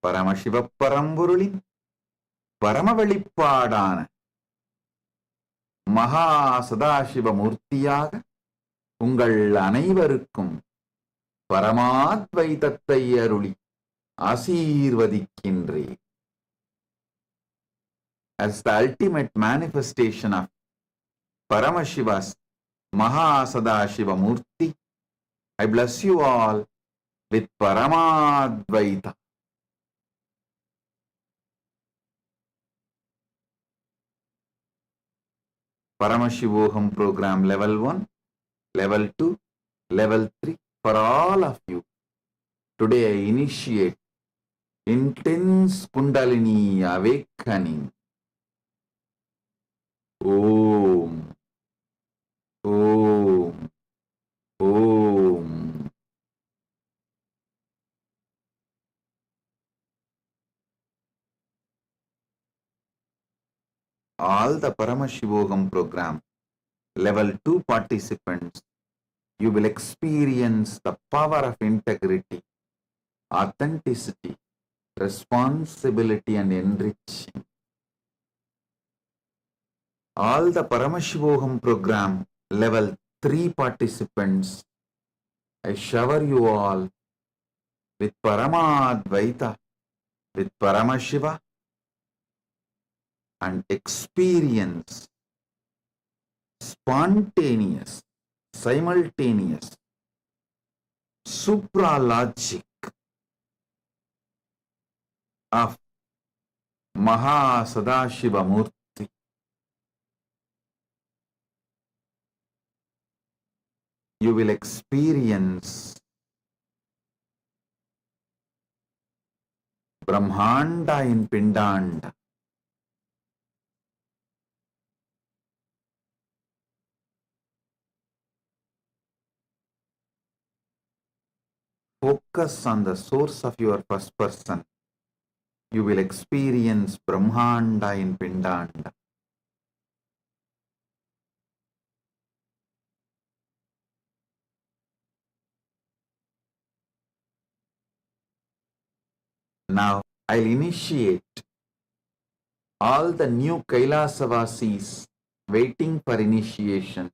பரமசிவ பரம்பொருளின் பரம வெளிப்பாடான மகா சதாசிவ மூர்த்தியாக உங்கள் அனைவருக்கும் பரமாத்வைதத்தை அருளி ஆசீர்வதிக்கின்றேன். As the ultimate manifestation of Paramashiva's Mahasadashiva Murti, I bless you all with Paramadvaita. Paramashivoham program level 1, level 2, level 3 for all of you. Today I initiate intense Kundalini awakening. Om, Om, Om. All the Paramashivoham program level 2 participants, you will experience the power of integrity, authenticity, responsibility and enriching. All the Paramashivoham program level 3 participants, I shower you all with Paramadvaita, with Paramashiva, and experience spontaneous, simultaneous, supralogic of Mahasadashiva Murti. You will experience Brahmanda in Pindanda. Focus on the source of your first person. You will experience Brahmanda in Pindanda. Now, I'll initiate all the new Kailasavasis waiting for initiation.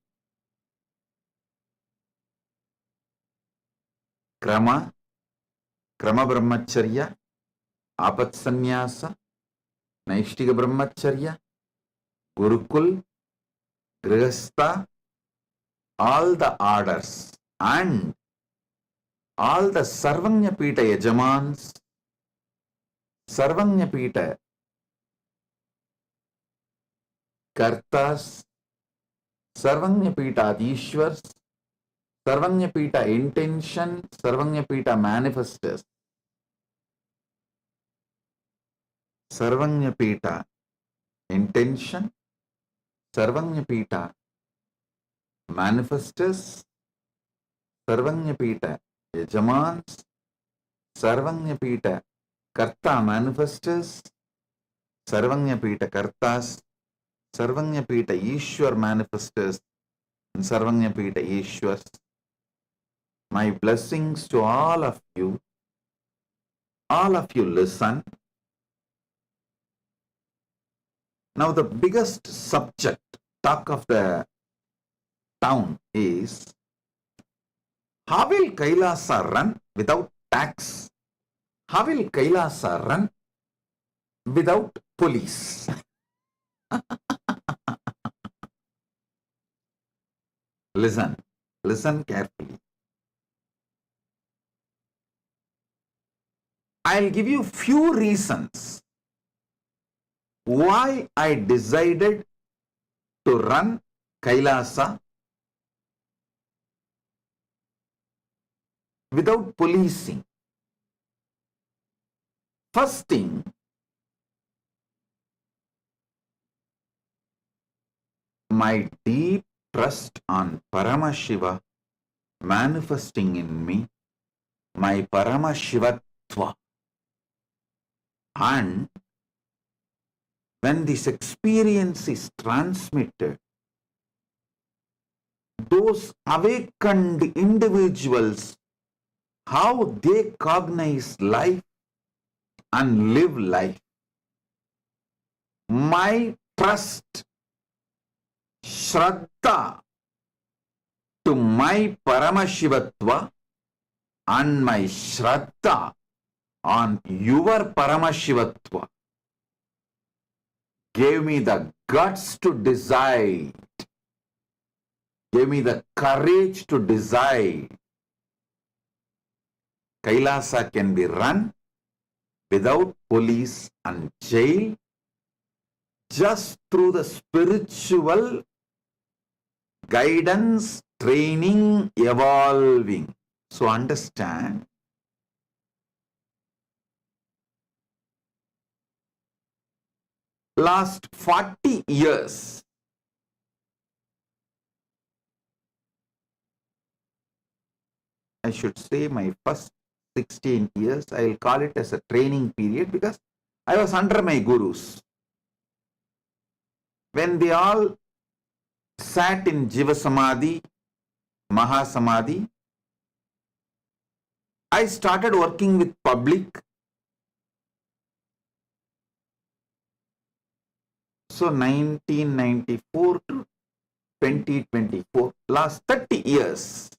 Krama Brahmacharya, Apat Sannyasa, Naishtiga Brahmacharya, Gurukul, Grihastha, all the orders and all the Sarvanyapita Yajamans, Sarvanyapita Kartas, Sarvanyapita Adishwars, Sarvanyapita intention, Sarvanyapita manifestors, Sarvanyapita intention, Sarvanyapita manifestors, Sarvanyapita Yajamans, Sarvanyapita Karta manifestors, Sarvanyapita Kartas, Sarvanyapita Ishwar manifestors, and Sarvanyapita Ishwars. My blessings to all of you. All of you listen. Now the biggest subject, talk of the town is, how will Kailasa run without tax? How will Kailasa run without police? Listen carefully. I'll give you few reasons why I decided to run Kailasa without policing. First thing, my deep trust on Paramashiva manifesting in me, my Paramashivatva. And when this experience is transmitted, those awakened individuals, how they cognize life and live life. My trust, Shraddha to my Paramashivatva and my Shraddha on your Paramashivatva gave me the guts to decide, gave me the courage to decide. Kailasa can be run without police and jail, just through the spiritual guidance, training, evolving. So understand, last 40 years, I should say my first 16 years, I will call it as a training period because I was under my gurus. When they all sat in Jiva Samadhi, Maha Samadhi, I started working with public. So 1994 to 2024, last 30 years,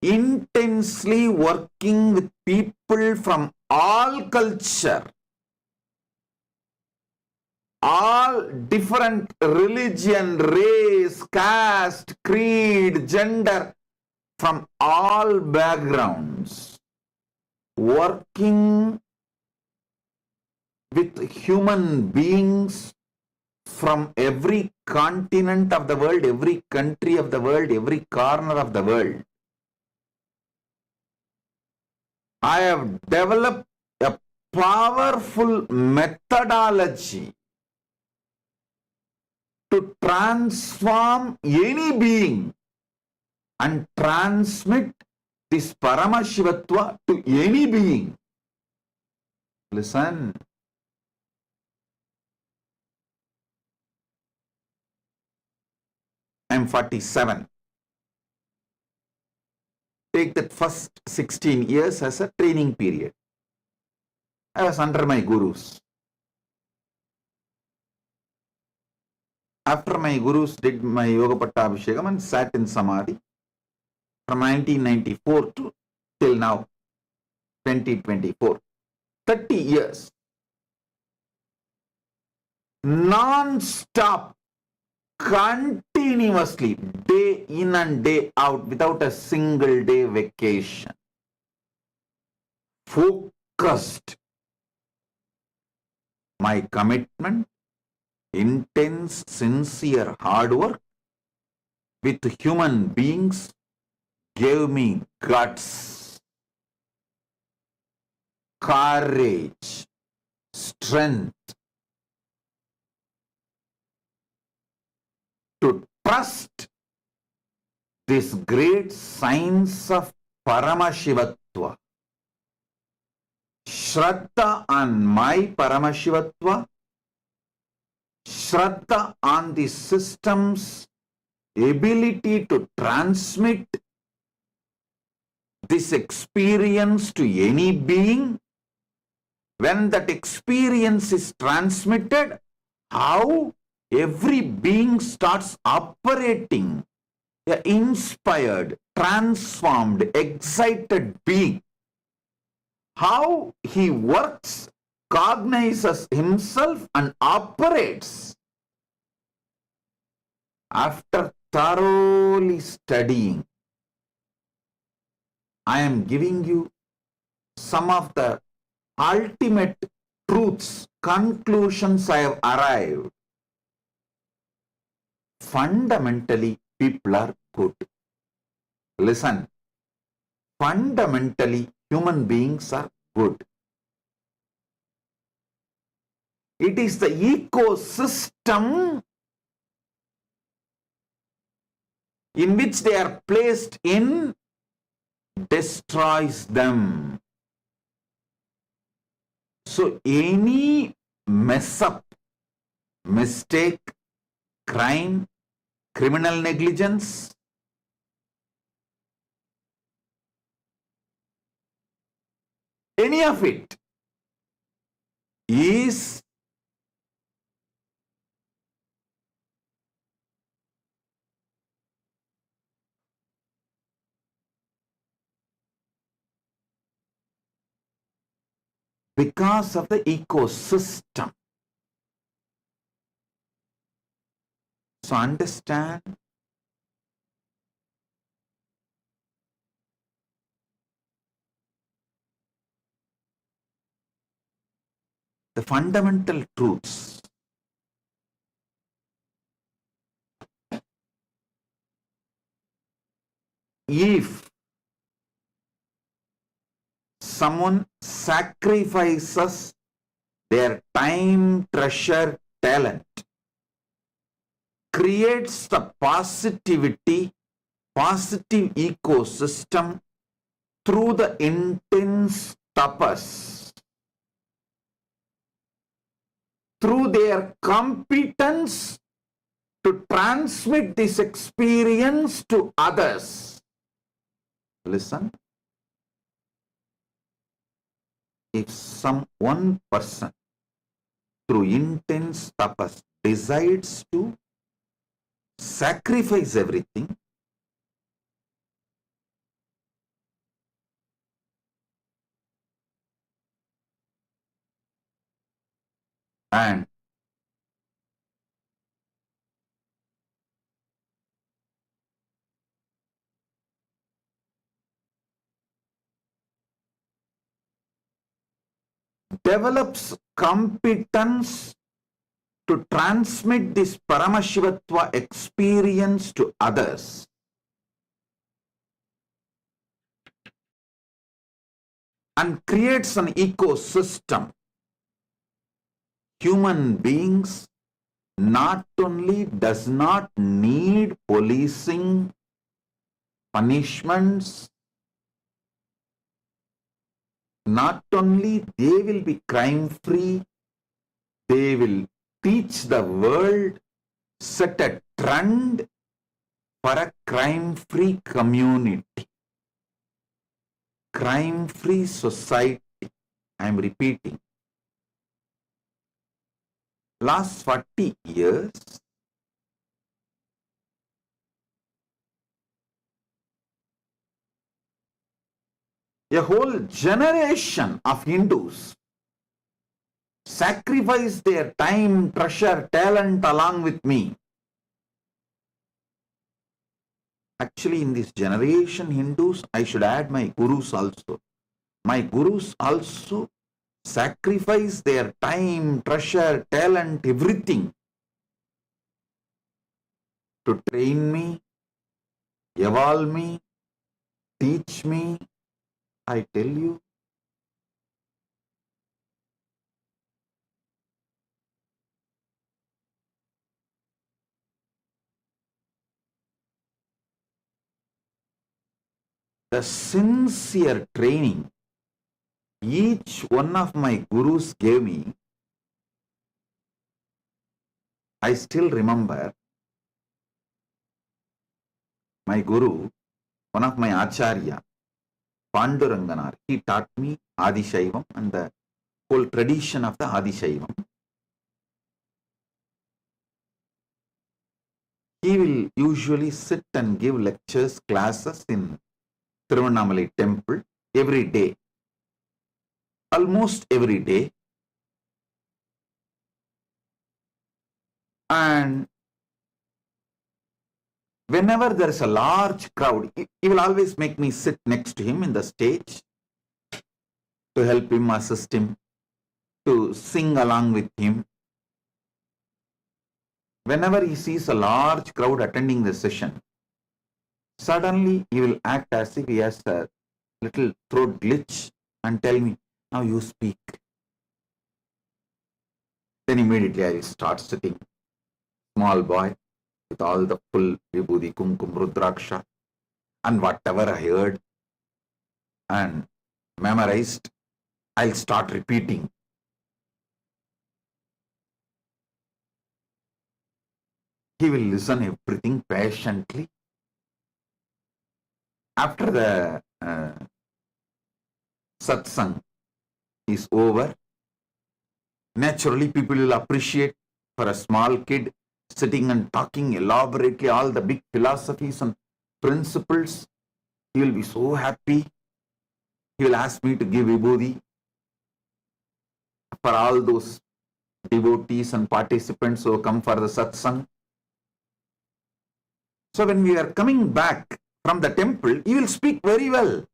intensely working with people from all culture, all different religion, race, caste, creed, gender, from all backgrounds, working with human beings from every continent of the world, every country of the world, every corner of the world. I have developed a powerful methodology to transform any being and transmit this Paramashivatva to any being. Listen. I am 47. Take that first 16 years as a training period. I was under my gurus. After my gurus did my Yoga Pattabhishekam and sat in Samadhi from 1994 to till now, 2024, 30 years, non-stop, continuously, day in and day out, without a single day vacation. Focused. My commitment, intense, sincere hard work with human beings gave me guts, courage, strength to trust this great science of Paramashivatva. Shraddha on my Paramashivatva, Shraddha on the system's ability to transmit this experience to any being. When that experience is transmitted, how every being starts operating, an inspired, transformed, excited being. How he works, cognizes himself and operates. After thoroughly studying, I am giving you some of the ultimate truths, conclusions I have arrived. Fundamentally, people are good. Listen, fundamentally, human beings are good. It is the ecosystem in which they are placed in destroys them. So any mess up, mistake, crime, criminal negligence, any of it is because of the ecosystem. So understand the fundamental truths. If someone sacrifices their time, treasure, talent, creates the positivity, positive ecosystem through the intense tapas, through their competence to transmit this experience to others. Listen. If one person through intense tapas decides to sacrifice everything, and develops competence to transmit this Paramashivatva experience to others, and creates an ecosystem, human beings not only does not need policing, punishments, not only they will be crime free, they will teach the world, set a trend for a crime free community, crime free society. I am repeating. Last 40 years, a whole generation of Hindus sacrifice their time, treasure, talent along with me. Actually, in this generation, Hindus, I should add my gurus also. My gurus also sacrifice their time, treasure, talent, everything to train me, evolve me, teach me. I tell you, the sincere training each one of my gurus gave me, I still remember my guru, one of my acharya, Panduranganar, he taught me Adi Shaivam and the whole tradition of the Adi Shaivam. He will usually sit and give lectures, classes in Tiruvannamalai temple every day, almost every day. And whenever there is a large crowd, he will always make me sit next to him in the stage to help him, assist him, to sing along with him. Whenever he sees a large crowd attending the session, suddenly he will act as if he has a little throat glitch and tell me, now you speak. Then immediately I will start sitting, small boy, with all the full vibhuti, kumkum, rudraksha, and whatever I heard and memorized, I'll start repeating. He will listen everything patiently. After the satsang, is over. Naturally, people will appreciate for a small kid sitting and talking elaborately all the big philosophies and principles. He will be so happy. He will ask me to give vibhuti for all those devotees and participants who come for the satsang. So when we are coming back from the temple, he will speak very well.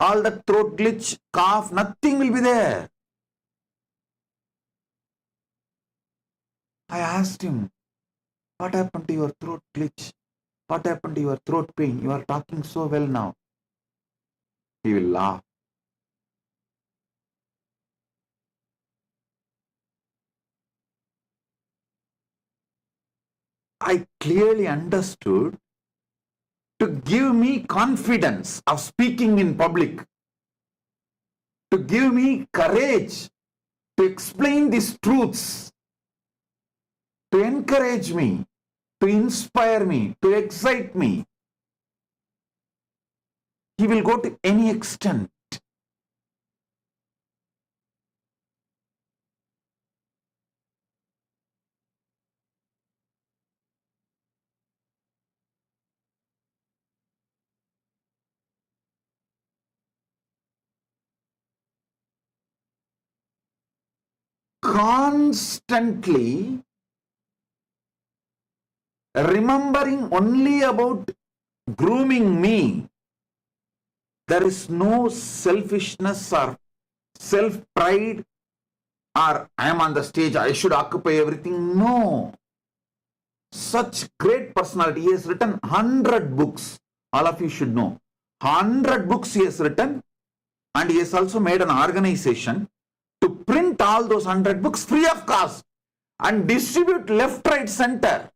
All the throat glitch, cough, nothing will be there. I asked him, what happened to your throat glitch? What happened to your throat pain? You are talking so well now. He will laugh. I clearly understood to give me confidence of speaking in public, to give me courage to explain these truths, to encourage me, to inspire me, to excite me. He will go to any extent. Constantly remembering only about grooming me. There is no selfishness or self-pride or I am on the stage, I should occupy everything. No. Such great personality. He has written 100 books. All of you should know. 100 books he has written, and he has also made an organization to print all those 100 books free of cost and distribute left, right, center.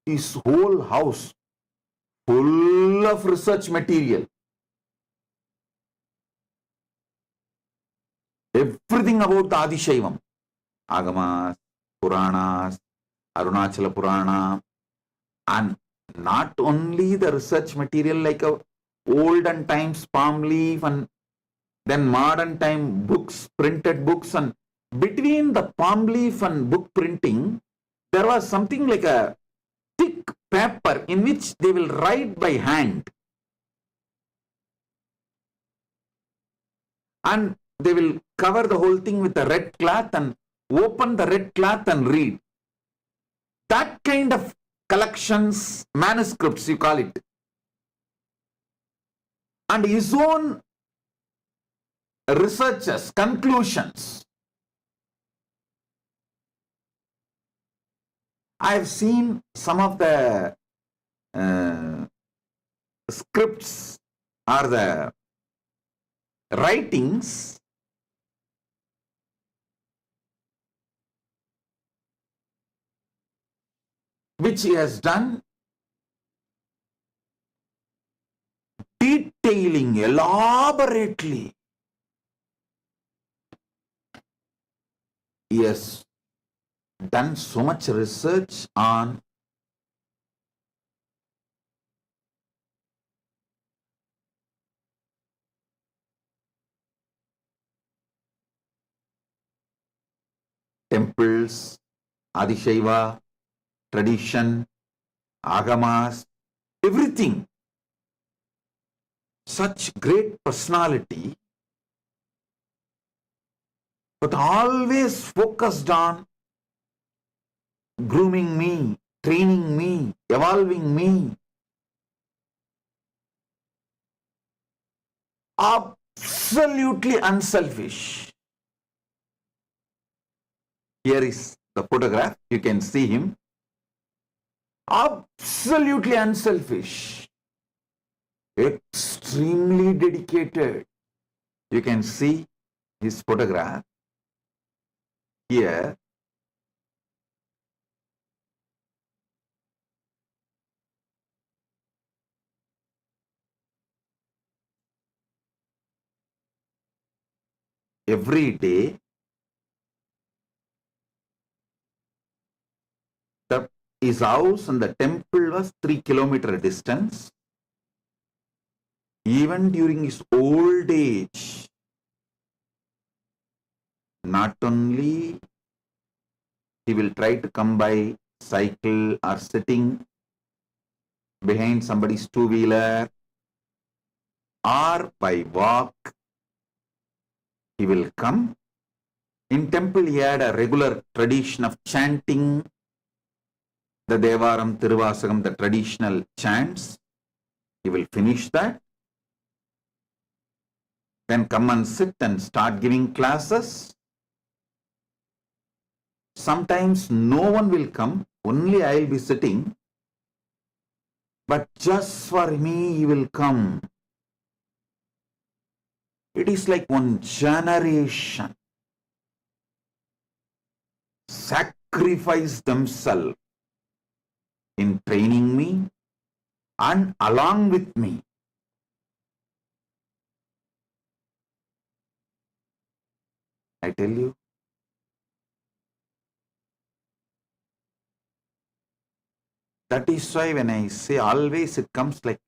His whole house full of research material. Everything about the Adishaivam. Agamas, Puranas, Arunachala Purana, and not only the research material like olden times palm leaf and then modern time books, printed books, and between the palm leaf and book printing, there was something like a thick paper in which they will write by hand. And they will cover the whole thing with a red cloth and open the red cloth and read. That kind of collections, manuscripts you call it. And his own researches, conclusions. I have seen some of the scripts or the writings which he has done, detailing elaborately. He has done so much research on temples, Adishaiva, tradition, agamas, everything. Such great personality, but always focused on grooming me, training me, evolving me. Absolutely unselfish. Here is the photograph. You can see him. Absolutely unselfish. Extremely dedicated. You can see his photograph here. Every day, his house and the temple was 3 kilometer distance. even during his old age, not only he will try to come by cycle or sitting behind somebody's two-wheeler or by walk, he will come. In temple, he had a regular tradition of chanting the Devaram, Tiruvasagam, the traditional chants. He will finish that, then come and sit and start giving classes. Sometimes no one will come, only I will be sitting, but just for me he will come. It is like one generation sacrifice themselves in training me and along with me. I tell you, that is why when I say always it comes like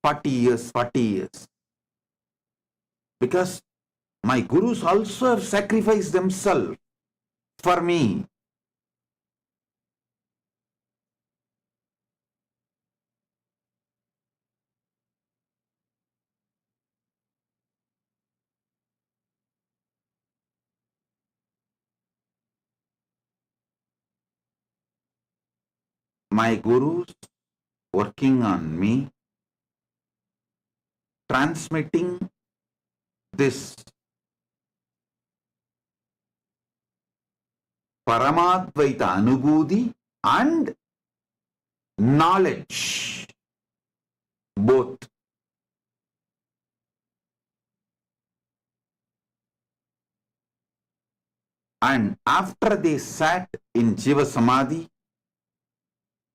40 years, 40 years. Because my gurus also have sacrificed themselves for me. My gurus working on me, transmitting this Paramadvaita Anubhuti and knowledge, both. And after they sat in Jiva Samadhi,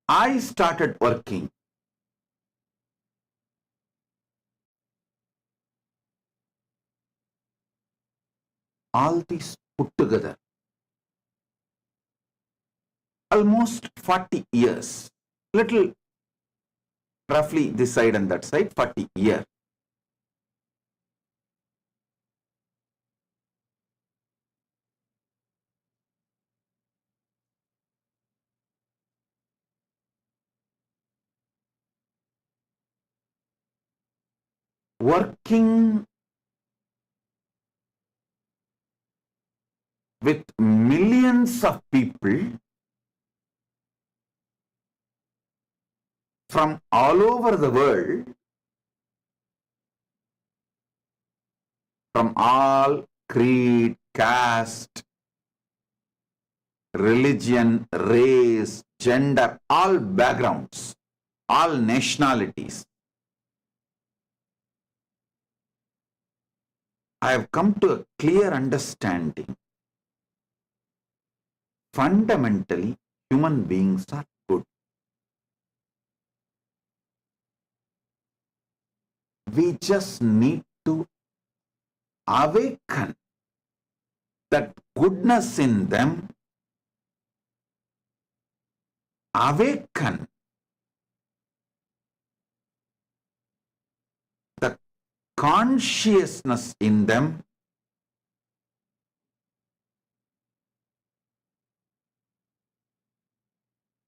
I started working. All these put together, almost 40 years, little roughly this side and that side, 40 years. Working with millions of people from all over the world, from all creed, caste, religion, race, gender, all backgrounds, all nationalities. I have come to a clear understanding. Fundamentally, human beings are good. We just need to awaken that goodness in them, awaken the consciousness in them,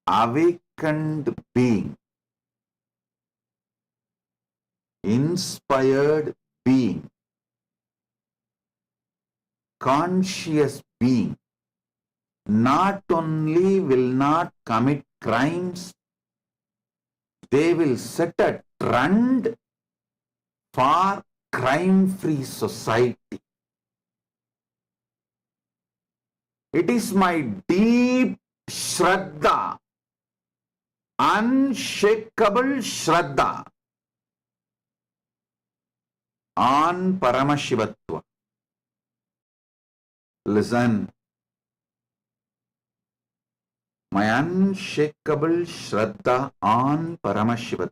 awakened being, inspired being, conscious being, not only will not commit crimes, they will set a trend for crime-free society. It is my deep Shraddha, unshakable Shraddha on Paramashivatva. Listen, my unshakable Shraddha on Paramashivatva.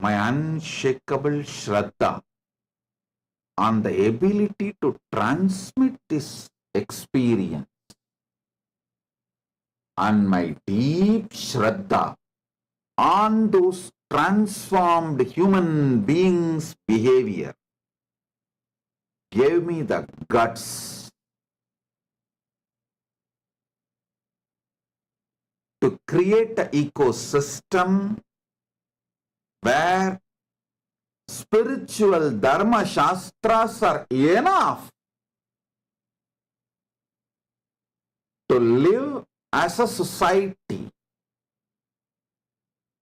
My unshakable Shraddha on the ability to transmit this experience And my deep Shraddha on those transformed human beings' behavior gave me the guts to create an ecosystem where spiritual Dharma Shastras are enough to live as a society.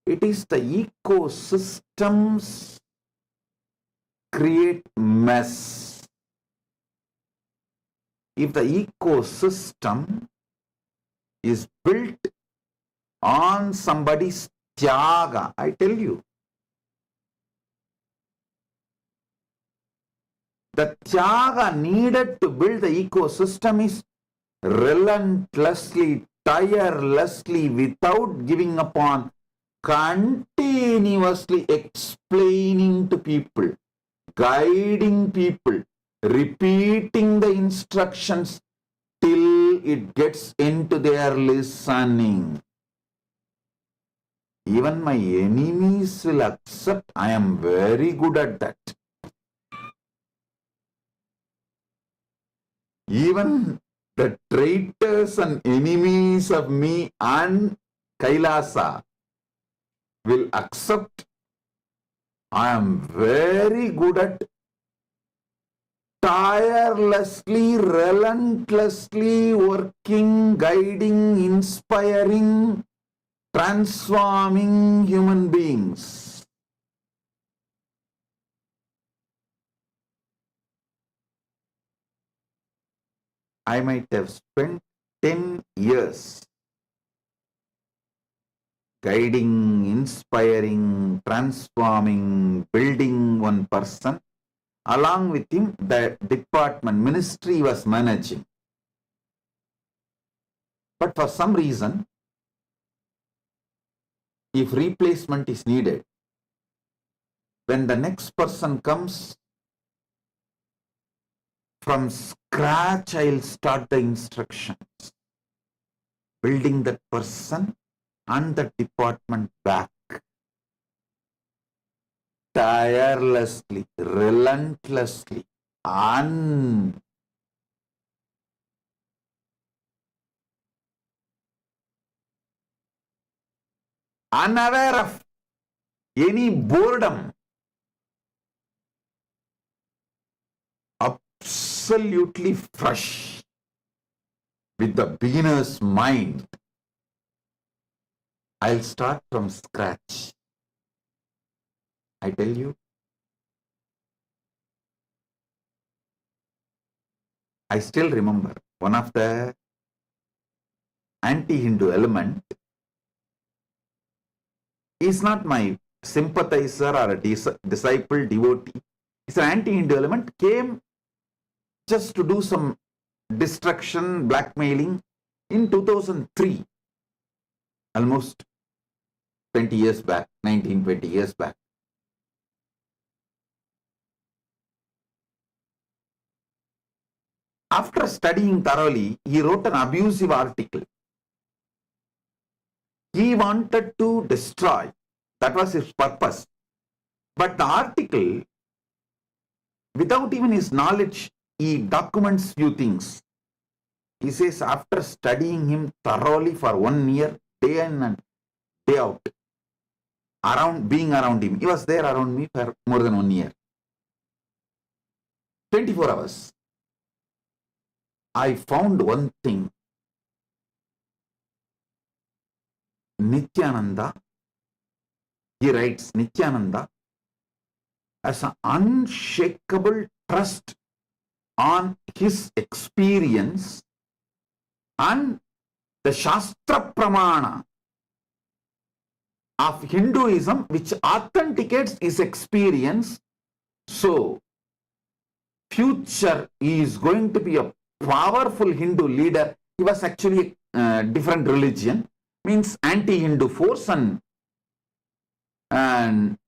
It is the ecosystems create mess. If the ecosystem is built on somebody's tyaga, I tell you, the tyaga needed to build the ecosystem is relentlessly, tirelessly, without giving up on, continuously explaining to people, guiding people, repeating the instructions till it gets into their listening. Even my enemies will accept I am very good at that. Even the traitors and enemies of me and KAILASA will accept I am very good at tirelessly, relentlessly working, guiding, inspiring, transforming human beings. I might have spent 10 years guiding, inspiring, transforming, building one person. Along with him, the department, ministry was managing. But for some reason, if replacement is needed, when the next person comes, from scratch, I'll start the instructions, building that person and the department back. Tirelessly, relentlessly, unaware of any boredom, absolutely fresh, with the beginner's mind. I'll start from scratch. I tell you, I still remember one of the anti-Hindu element is not my sympathizer or a disciple, devotee. It's an anti-Hindu element, came just to do some destruction, blackmailing in 2003, almost 20 years back, 19-20 years back. After studying thoroughly, he wrote an abusive article. He wanted to destroy. That was his purpose. But the article, without even his knowledge, he documents few things. He says, after studying him thoroughly for 1 year, day in and day out, being around him, he was there around me for more than 1 year. 24 hours. I found one thing. Nithyananda, he writes, Nithyananda has an unshakable trust on his experience and the Shastra Pramana of Hinduism, which authenticates his experience. So, future he is going to be a powerful Hindu leader. He was actually a different religion, means anti-Hindu force, and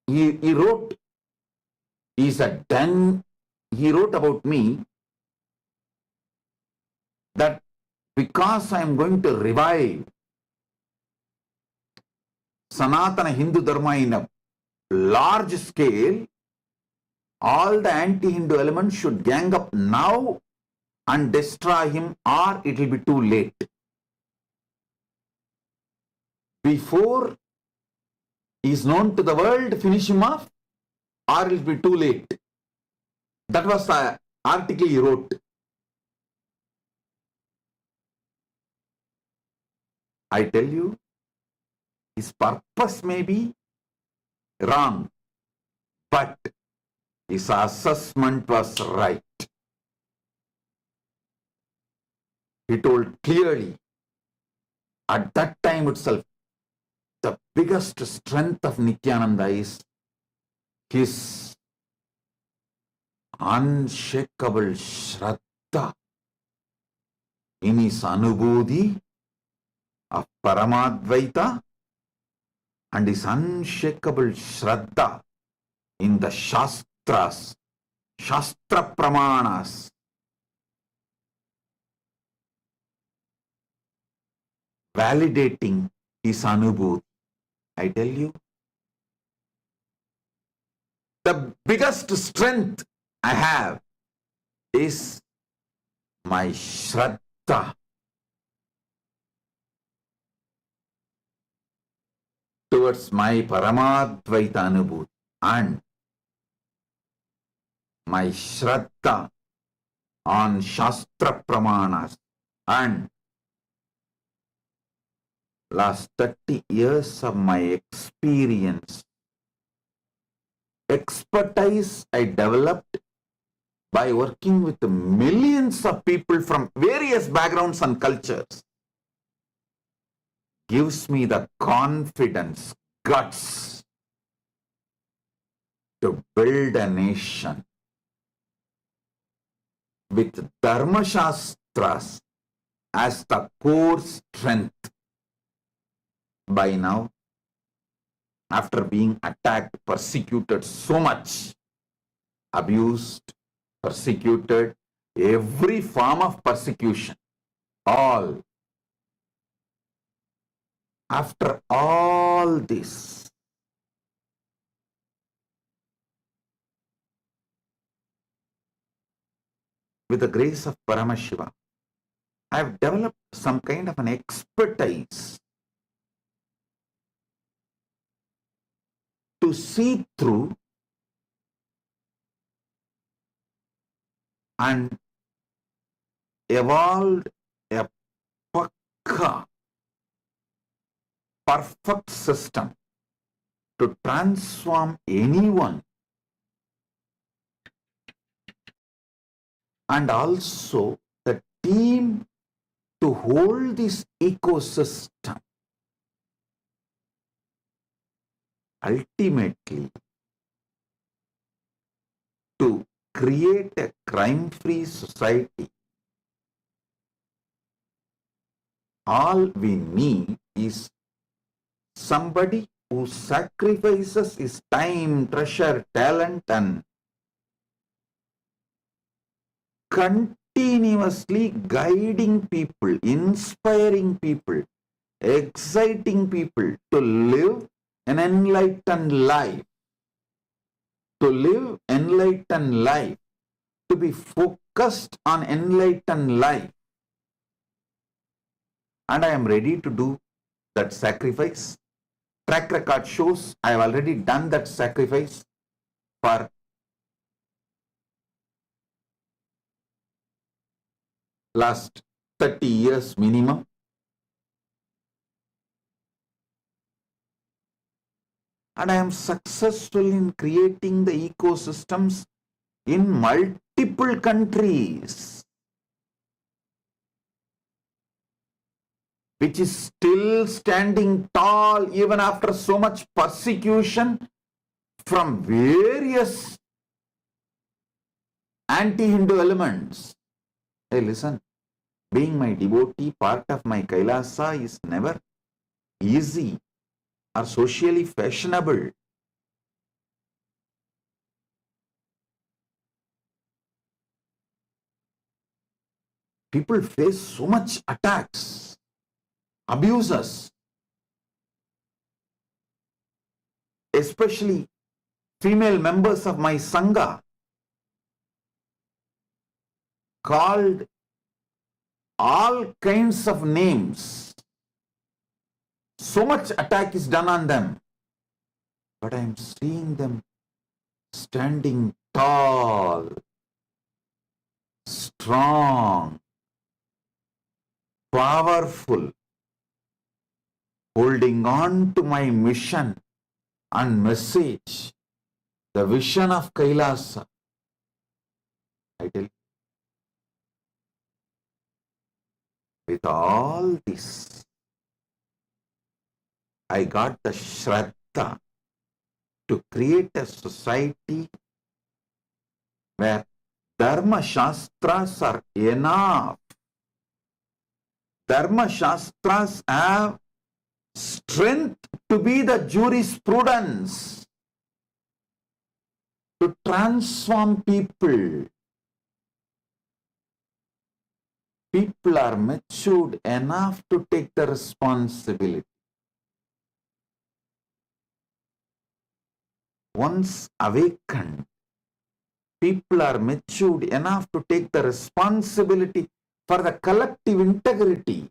he wrote, he wrote about me that because I am going to revive Sanatana Hindu Dharma in a large scale, all the anti-Hindu elements should gang up now and destroy him, or it will be too late. Before he is known to the world, finish him off, or it will be too late. That was the article he wrote. I tell you, his purpose may be wrong, but his assessment was right. He told clearly, at that time itself, the biggest strength of Nithyananda is his unshakable Shraddha in his Anubhuti of Paramadvaita and his unshakable Shraddha in the Shastras, Shastra Pramanas, validating his Anubhuti. I tell you, the biggest strength I have is my Shraddha towards my Paramadvaita Anubhuti and my Shraddha on Shastra Pramanas and last 30 years of my experience, expertise I developed by working with millions of people from various backgrounds and cultures gives me the confidence, guts to build a nation with Dharma Shastras as the core strength. By now, after being attacked, persecuted so much, abused, persecuted, every form of persecution, all. After all this, with the grace of Paramashiva, I have developed some kind of an expertise to see through and evolved a pakka, perfect system to transform anyone and also the team to hold this ecosystem. Ultimately, to create a crime-free society, all we need is somebody who sacrifices his time, treasure, talent and continuously guiding people, inspiring people, exciting people to live an enlightened life, to live enlightened life, to be focused on enlightened life. And I am ready to do that sacrifice. Track record shows I have already done that sacrifice for last 30 years minimum. And I am successful in creating the ecosystems in multiple countries, which is still standing tall even after so much persecution from various anti-Hindu elements. Hey, listen, being my devotee, part of my KAILASA is never easy or socially fashionable. people face so much attacks, abuses, especially female members of my Sangha, called all kinds of names. So much attack is done on them. But I am seeing them standing tall, strong, powerful, holding on to my mission and message, the vision of KAILASA. I tell you, with all this, I got the Shraddha to create a society where Dharma Shastras are enough. Dharma Shastras have strength to be the jurisprudence to transform people. People are matured enough to take the responsibility. Once awakened, people are matured enough to take the responsibility for the collective integrity,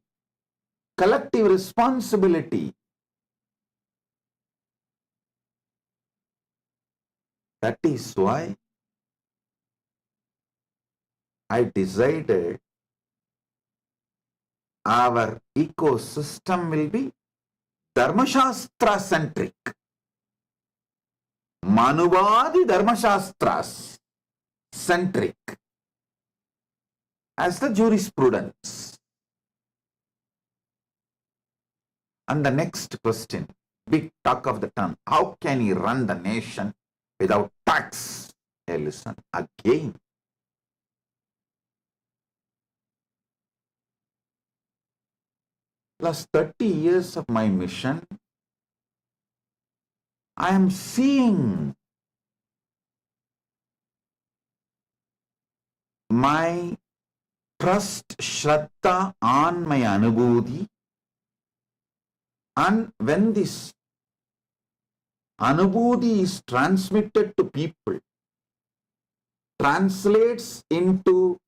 collective responsibility. That is why I decided our ecosystem will be Dharmashastra centric. Manuvadi Dharmashastras centric as the jurisprudence. And the next question, big talk of the town, how can he run the nation without tax? Hey, listen, again. Last 30 years of my mission, I am seeing my trust, Shraddha on my Anubhuti, and when this Anubhuti is transmitted to people, translates into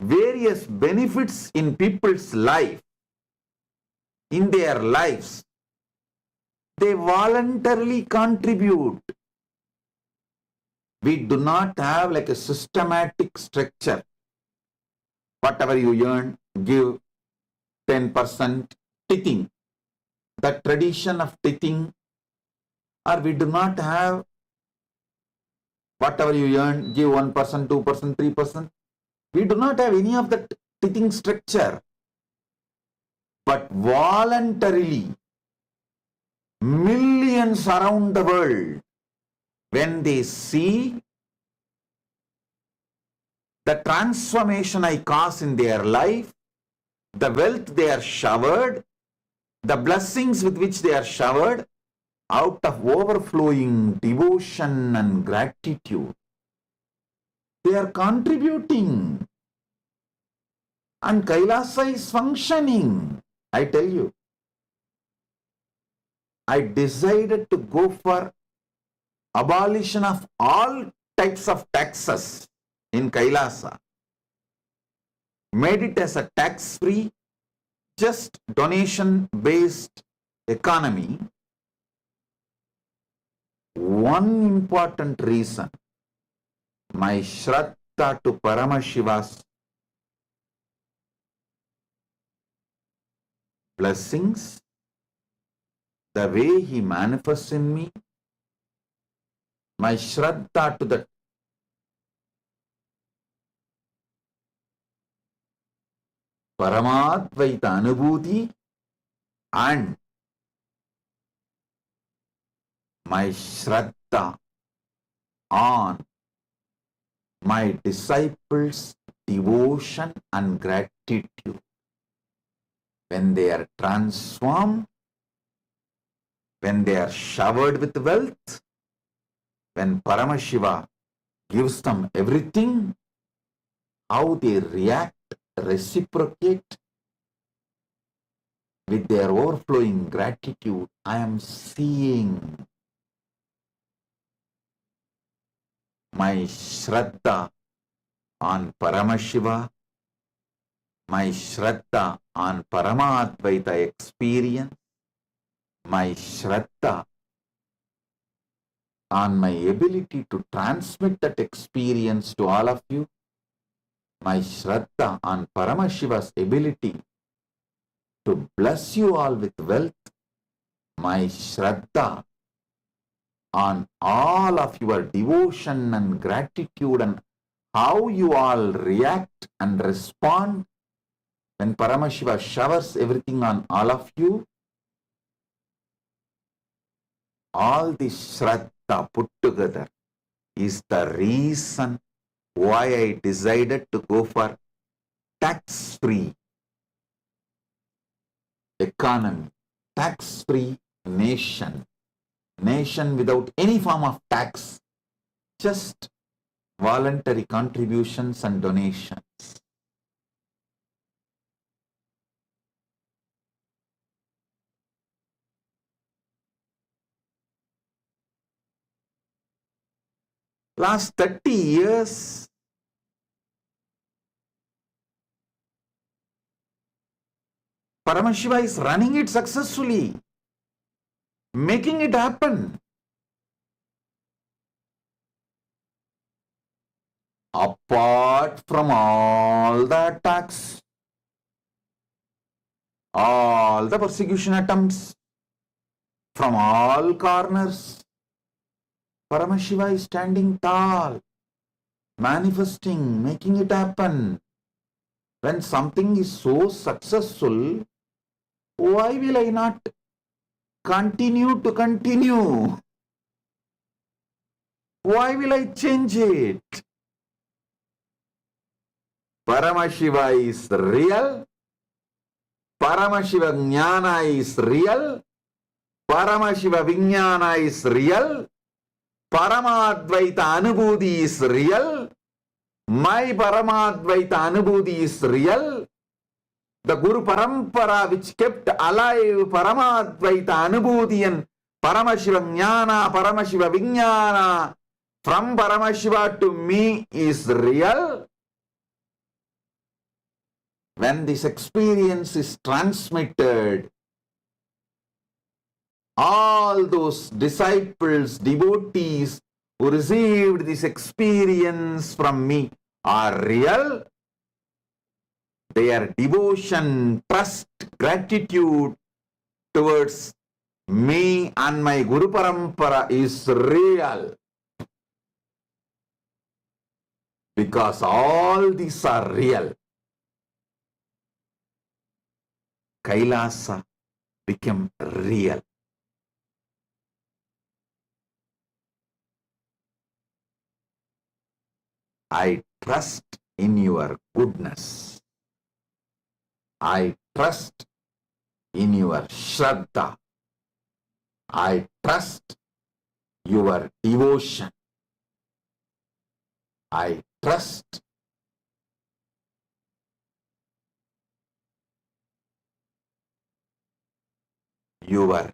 various benefits in people's life, in their lives, they voluntarily contribute. We do not have like a systematic structure. Whatever you earn, give 10% tithing. The tradition of tithing, or we do not have whatever you earn, give 1%, 2%, 3%. We do not have any of that tithing structure. But voluntarily, millions around the world, when they see the transformation I cause in their life, the wealth they are showered, the blessings with which they are showered, out of overflowing devotion and gratitude, they are contributing. And KAILASA is functioning. I tell you, I decided to go for abolition of all types of taxes in KAILASA. Made it as a tax-free, just donation-based economy. One important reason, my Shraddha to Paramashiva's blessings, the way he manifests in me, my Shraddha to the Paramadvaita Anubhuti, and my Shraddha on my disciples' devotion and gratitude. When they are transformed, when they are showered with wealth, when Paramashiva gives them everything, how they react reciprocate with their overflowing gratitude. I am seeing my Shraddha on Paramashiva, my Shraddha on Paramadvaita experience, my Shraddha on my ability to transmit that experience to all of you, my Shraddha on Paramashiva's ability to bless you all with wealth, my Shraddha on all of your devotion and gratitude and how you all react and respond when Paramashiva showers everything on all of you. All this Shraddha put together is the reason why I decided to go for tax-free economy, tax-free nation without any form of tax, just voluntary contributions and donations. Last 30 years, Paramashiva is running it successfully, making it happen. Apart from all the attacks, all the persecution attempts from all corners, Paramashiva is standing tall, manifesting, making it happen. When something is so successful, why will I not continue to continue? Why will I change it? Paramashiva is real. Paramashiva Jnana is real. Paramashiva Vijnana is real. Paramadvaita Anubhuti is real. My Paramadvaita Anubhuti is real. The Guru Parampara which kept alive Paramadvaita Anubhuti and Paramashiva Jnana, Paramashiva Vijnana from Paramashiva to me is real. When this experience is transmitted, all those disciples, devotees who received this experience from me are real. Their devotion, trust, gratitude towards me and my Guru Parampara is real. Because all these are real. Kailasa became real. I trust in your goodness. I trust in your Shraddha. I trust your devotion. I trust your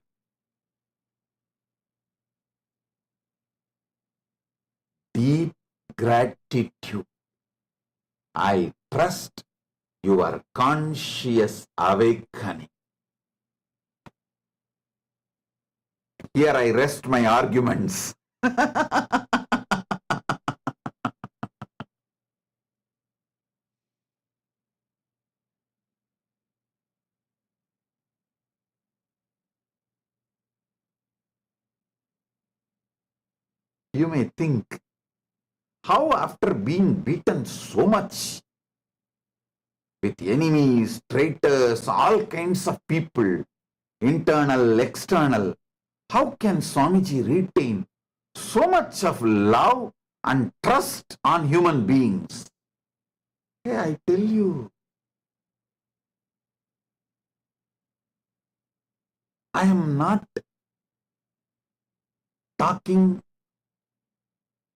deep gratitude. I trust your conscious awakening. Here I rest my arguments. You may think, how after being beaten so much with enemies, traitors, all kinds of people, internal, external, how can Swamiji retain so much of love and trust on human beings? Hey, I tell you, I am not talking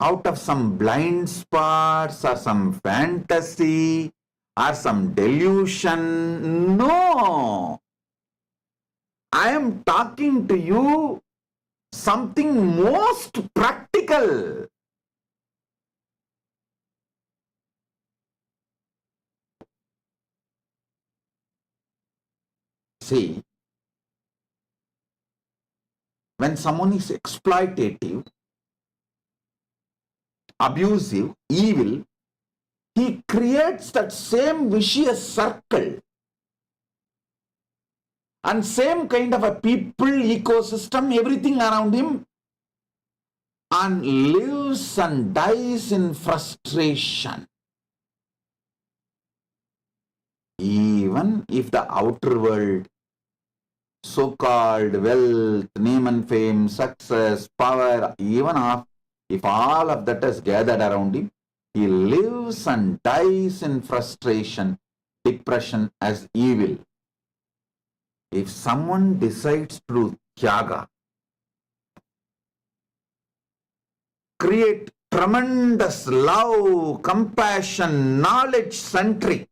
out of some blind spots or some fantasy or some delusion. No. I am talking to you something most practical. See, when someone is exploitative, abusive, evil, he creates that same vicious circle and same kind of a people, ecosystem, everything around him, and lives and dies in frustration. Even if the outer world, so-called wealth, name and fame, success, power, even if all of that is gathered around him, he lives and dies in frustration, depression as evil. If someone decides to do tyaga, create tremendous love, compassion, knowledge-centric,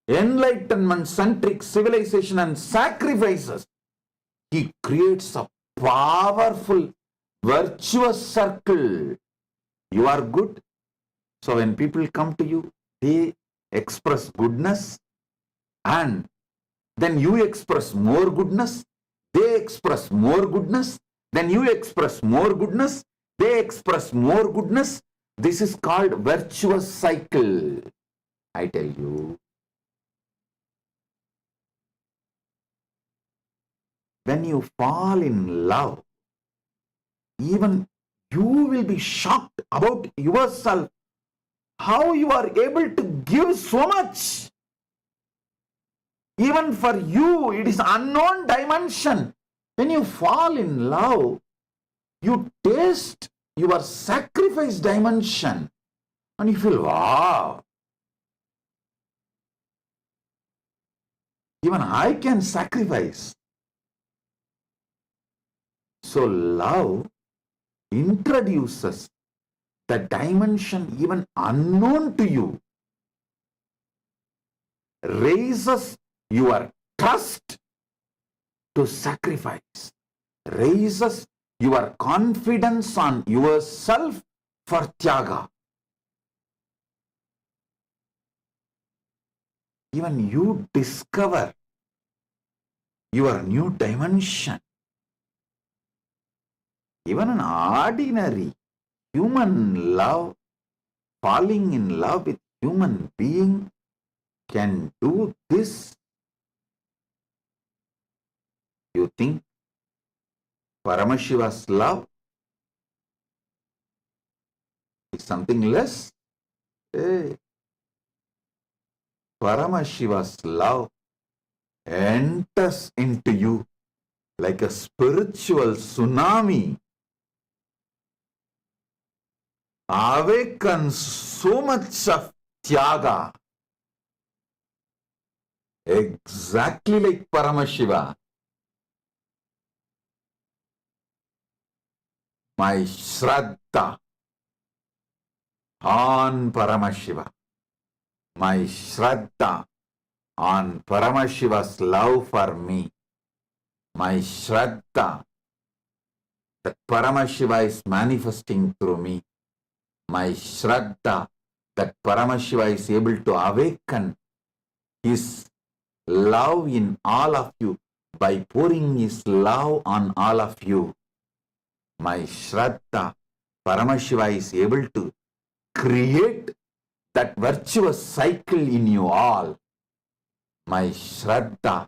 enlightenment-centric civilization and sacrifices, he creates a powerful, virtuous circle. You are good. So when people come to you, they express goodness, and then you express more goodness, they express more goodness, then you express more goodness, they express more goodness. This is called virtuous cycle. I tell you, when you fall in love, even you will be shocked about yourself, how you are able to give so much. Even for you, it is unknown dimension. When you fall in love, you taste your sacrifice dimension and you feel, wow, even I can sacrifice. So love introduces the dimension even unknown to you, raises your trust to sacrifice, raises your confidence on yourself for tyaga. Even you discover your new dimension. Even an ordinary human love, falling in love with human being, can do this. You think Paramashiva's love is something less? Hey. Paramashiva's love enters into you like a spiritual tsunami, awakens so much of tyaga, exactly like Paramashiva. My Shraddha on Paramashiva, my Shraddha on Paramashiva's love for me, my Shraddha that Paramashiva is manifesting through me, my Shraddha that Paramashiva is able to awaken his love in all of you by pouring his love on all of you. My Shraddha, Paramashiva is able to create that virtuous cycle in you all. My Shraddha,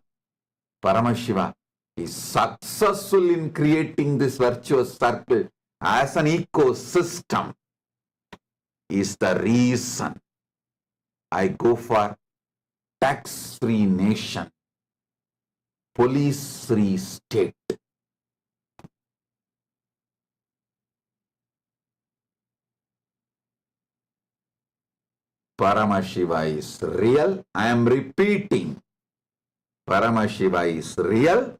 Paramashiva is successful in creating this virtuous circle as an ecosystem. Is the reason I go for tax-free nation, police-free state. Paramashiva is real. I am repeating. Paramashiva is real.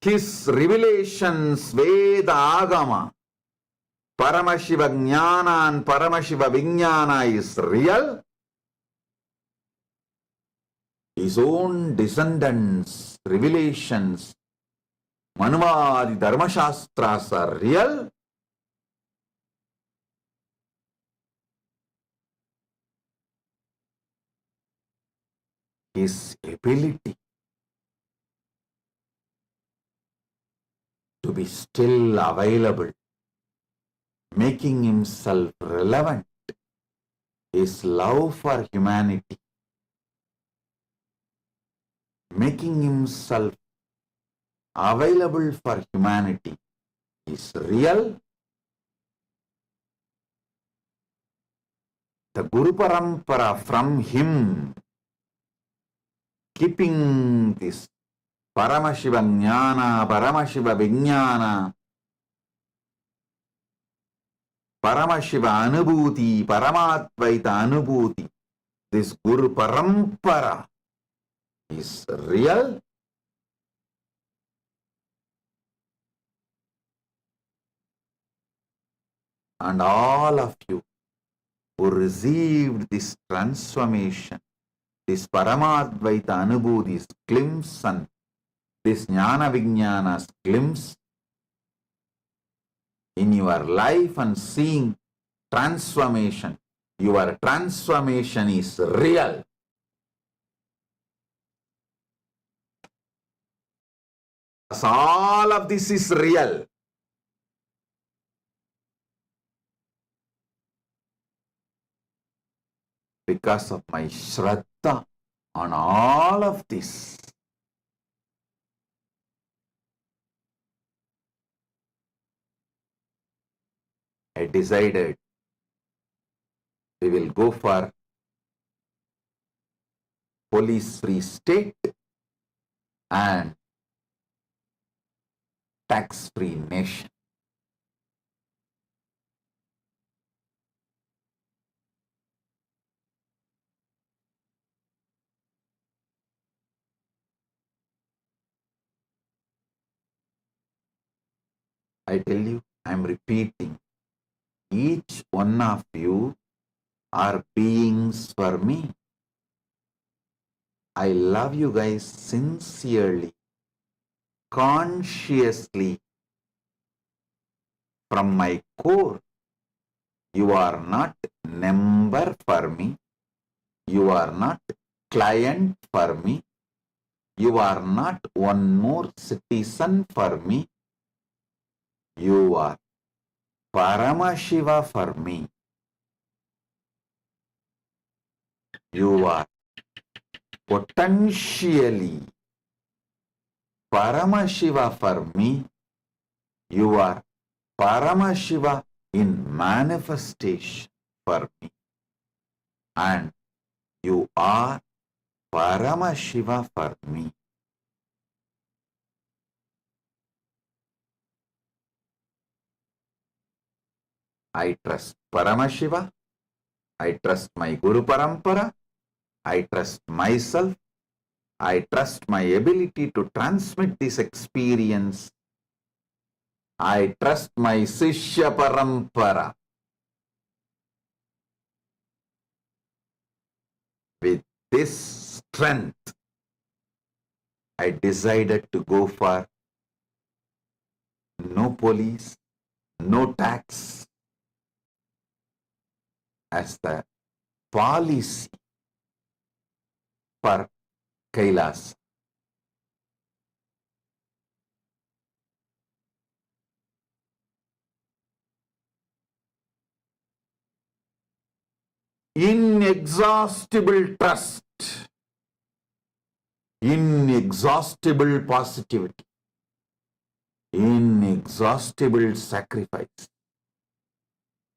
His revelations, Veda Agama, Paramashiva Jnana and Paramashiva Vijnana is real, his own descendants, revelations, Manuvadi Dharma Shastras are real, his ability to be still available, making himself relevant, his love for humanity, making himself available for humanity is real. The Guru Parampara from him, keeping this Paramashiva Jnana, Paramashiva Vijnana, Paramashiva Anubhuti, Paramatvaita Anubhuti, this Guru Parampara is real. And all of you who received this transformation, this Paramadvaita Anubhuti's glimpse and this Jnana Vijnana's glimpse in your life and seeing transformation, your transformation is real. All of this is real. Because of my Shraddha on all of this. I decided we will go for police-free state and tax-free nation. I tell you, I am repeating, each one of you are beings for me. I love you guys sincerely, consciously, from my core. You are not number for me. You are not client for me. You are not one more citizen for me. You are Paramashiva for me. You are potentially Paramashiva for me. You are Paramashiva in manifestation for me. And you are Paramashiva for me. I trust Paramashiva. I trust my Guru Parampara. I trust myself. I trust my ability to transmit this experience. I trust my Sishya Parampara. With this strength, I decided to go for no police, no tax as the policy for KAILASA. Inexhaustible trust, inexhaustible positivity, inexhaustible sacrifice,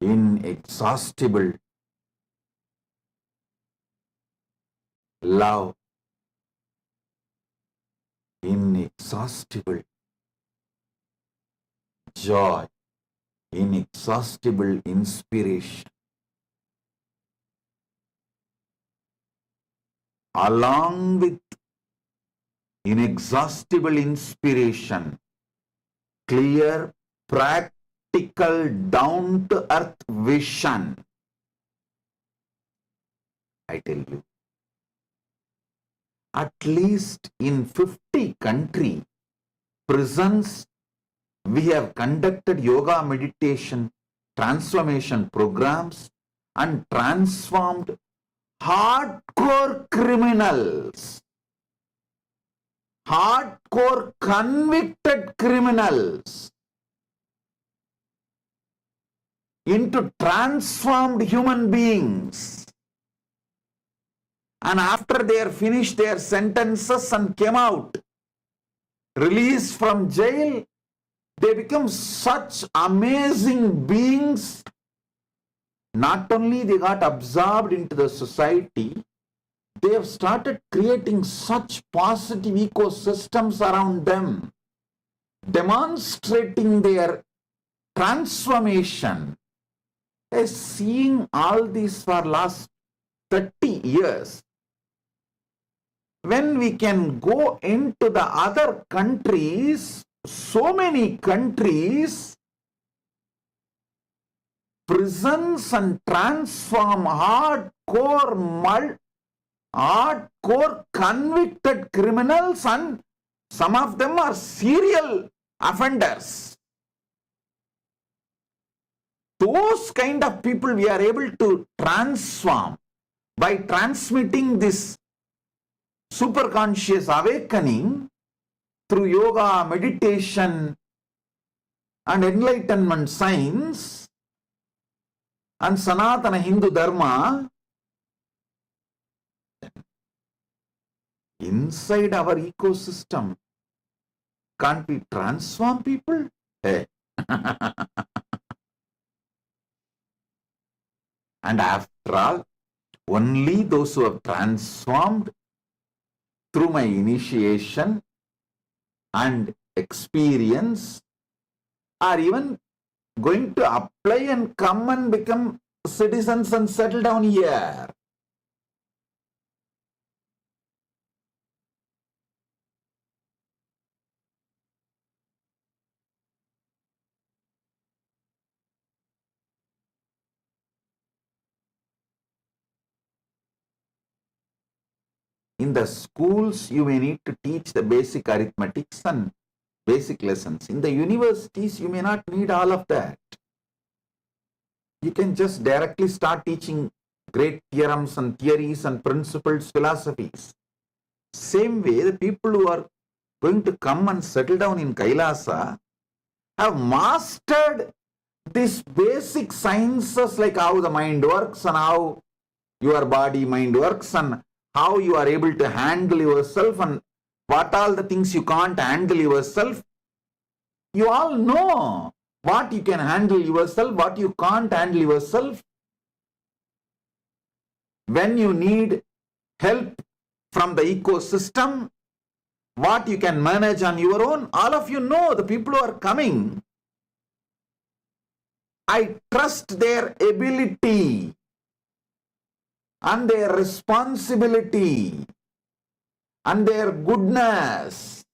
inexhaustible love, inexhaustible joy, inexhaustible inspiration. Along with inexhaustible inspiration, clear, practical practical, down-to-earth vision. I tell you, at least in 50 countries, prisons, we have conducted yoga meditation, transformation programs and transformed hardcore criminals, hardcore convicted criminals into transformed human beings. And after they are finished their sentences and came out, released from jail, they become such amazing beings. Not only they got absorbed into the society, they have started creating such positive ecosystems around them, demonstrating their transformation. Seeing all this for last 30 years, when we can go into the other countries, so many countries, prisons and transform hardcore convicted criminals, and some of them are serial offenders. Those kind of people we are able to transform by transmitting this superconscious awakening through yoga, meditation and enlightenment science and Sanatana Hindu Dharma. Inside our ecosystem, can't we transform people? Hey. And after all, only those who have transformed through my initiation and experience are even going to apply and come and become citizens and settle down here. In the schools, you may need to teach the basic arithmetics and basic lessons. In the universities, you may not need all of that. You can just directly start teaching great theorems and theories and principles, philosophies. Same way, the people who are going to come and settle down in KAILASA have mastered these basic sciences like how the mind works and how your body mind works and how you are able to handle yourself and what all the things you can't handle yourself. You all know what you can handle yourself, what you can't handle yourself. When you need help from the ecosystem, what you can manage on your own, all of you know, the people who are coming. I trust their ability and their responsibility and their goodness.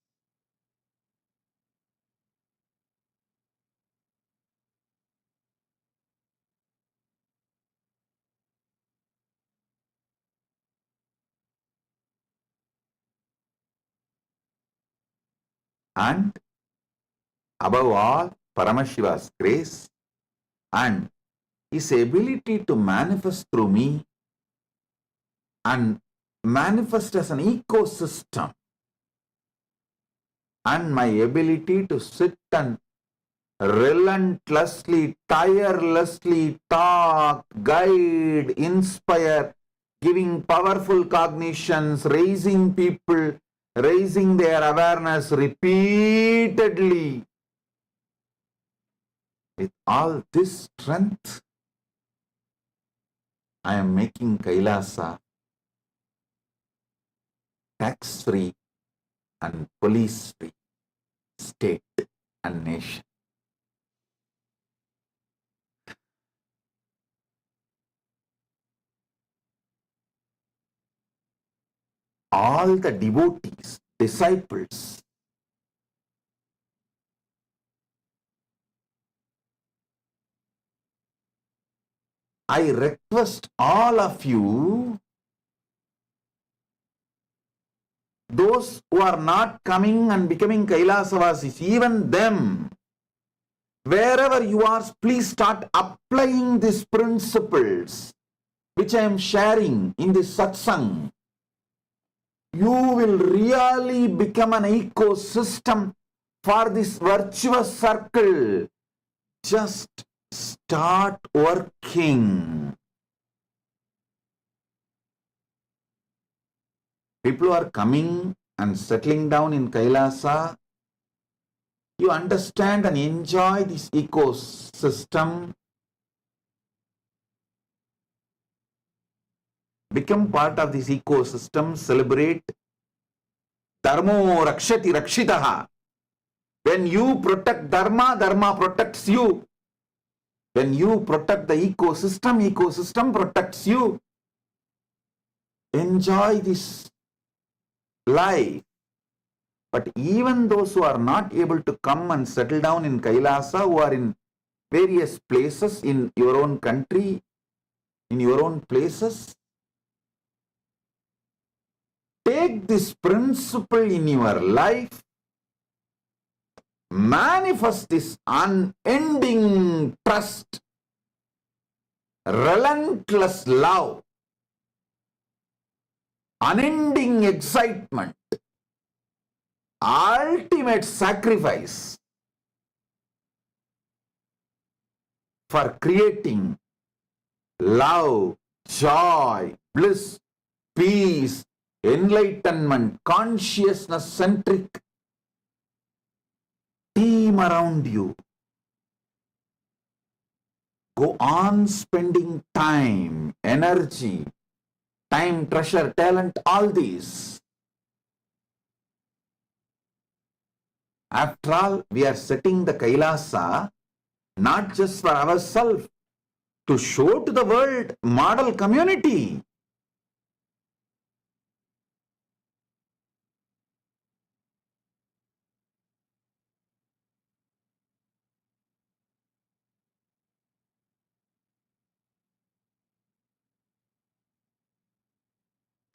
And above all, Paramashiva's grace and his ability to manifest through me and manifest as an ecosystem, and my ability to sit and relentlessly, tirelessly talk, guide, inspire, giving powerful cognitions, raising people, raising their awareness repeatedly. With all this strength, I am making KAILASA tax-free and police-free state and nation. All the devotees, disciples, I request all of you, those who are not coming and becoming Kailasavasis, even them, wherever you are, please start applying these principles which I am sharing in this satsang. You will really become an ecosystem for this virtuous circle. Just start working. People who are coming and settling down in Kailasa, you understand and enjoy this ecosystem. Become part of this ecosystem. Celebrate Dharmo Rakshati Rakshitaha. When you protect Dharma, Dharma protects you. When you protect the ecosystem, ecosystem protects you. Enjoy this life. But even those who are not able to come and settle down in Kailasa, who are in various places in your own country, in your own places, take this principle in your life, manifest this unending trust, relentless love, unending excitement, ultimate sacrifice for creating love, joy, bliss, peace, enlightenment, consciousness-centric team around you. Go on spending time, energy, time, treasure, talent, all these. After all, we are setting the Kailasa not just for ourselves, to show to the world model community.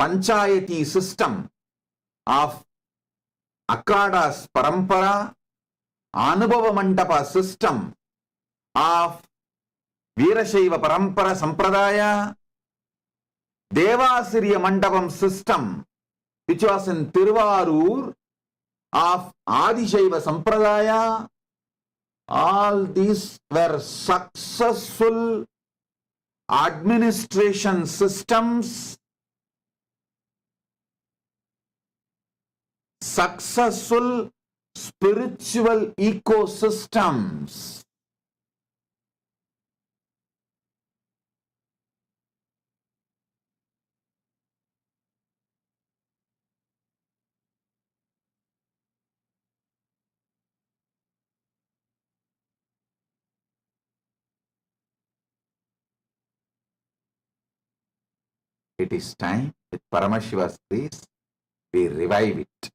Panchayati system of Akhadas Parampara, Anubhava Mandapa system of Veerashaiva Parampara Sampradaya, Devasiriya Mandapam system, which was in Tiruvarur, of Adishaiva Sampradaya, all these were successful administration systems, successful spiritual ecosystems. It is time, with Paramashiva's grace, we revive it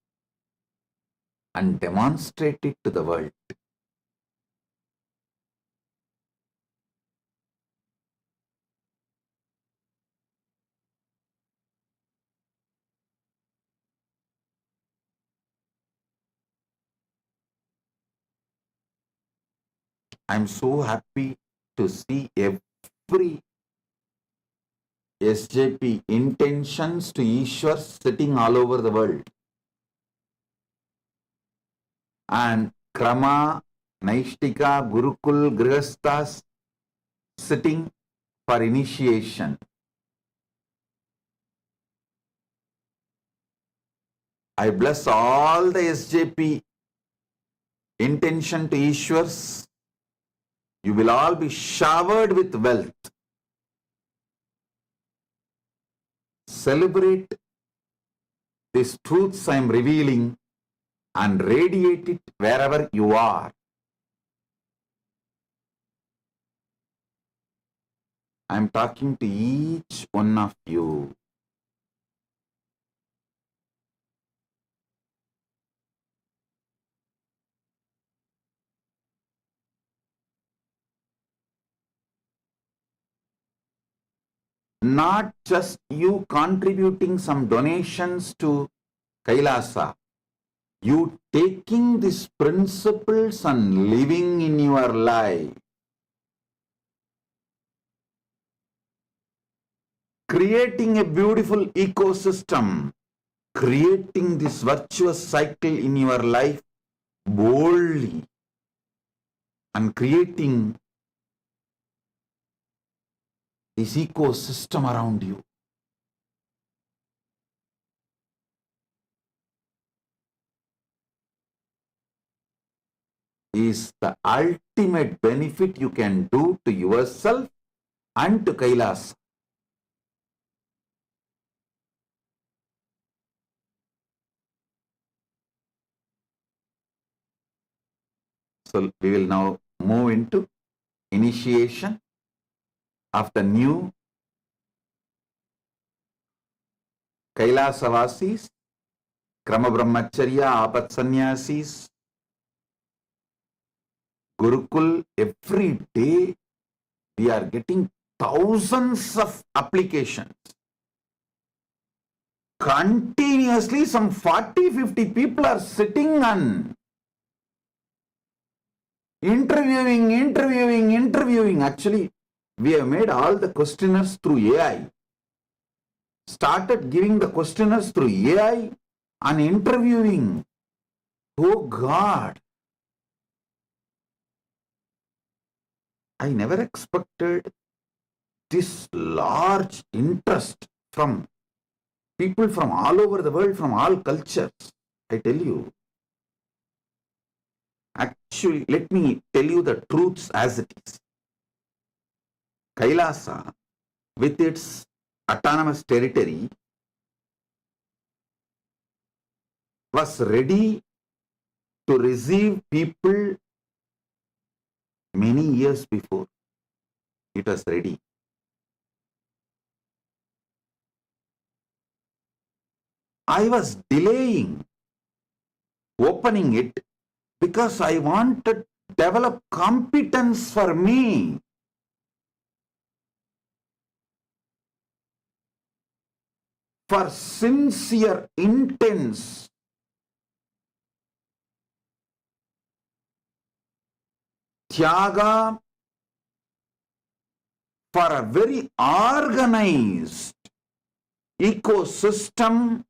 and demonstrate it to the world. I am so happy to see every SJP intentions to Ishwar sitting all over the world. And Krama, Naishtika, Gurukul, Grihasthas sitting for initiation. I bless all the SJP intention to Ishwars. You will all be showered with wealth. Celebrate these truths I am revealing and radiate it wherever you are. I am talking to each one of you. not just you contributing some donations to KAILASA, you taking these principles and living in your life, creating a beautiful ecosystem, creating this virtuous cycle in your life boldly, and creating this ecosystem around you. Is the ultimate benefit you can do to yourself and to KAILASA. So we will now move into initiation of the new Kailasavasis, Krama Brahmacharya, Apat Sannyasis, Gurukul. Every day we are getting thousands of applications. Continuously some 40-50 people are sitting and interviewing. Actually, we have made all the questionnaires through AI. Started giving the questionnaires through AI and interviewing. Oh God! I never expected this large interest from people from all over the world, from all cultures. I tell you. Actually, let me tell you the truths as it is. KAILASA, with its autonomous territory, was ready to receive people many years before. It was ready. I was delaying opening it because I wanted to develop competence for me. For sincere, intense, tyaga, for a very organized ecosystem.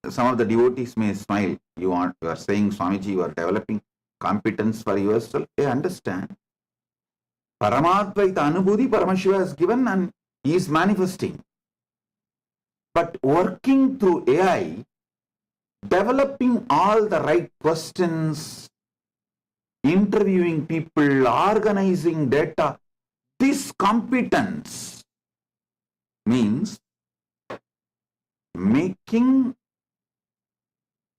Some of the devotees may smile. You are saying, Swamiji, you are developing competence for yourself. I understand. Paramadvaita Anubhuti Paramashiva has given and he is manifesting. But working through AI, developing all the right questions, interviewing people, organizing data, this competence means making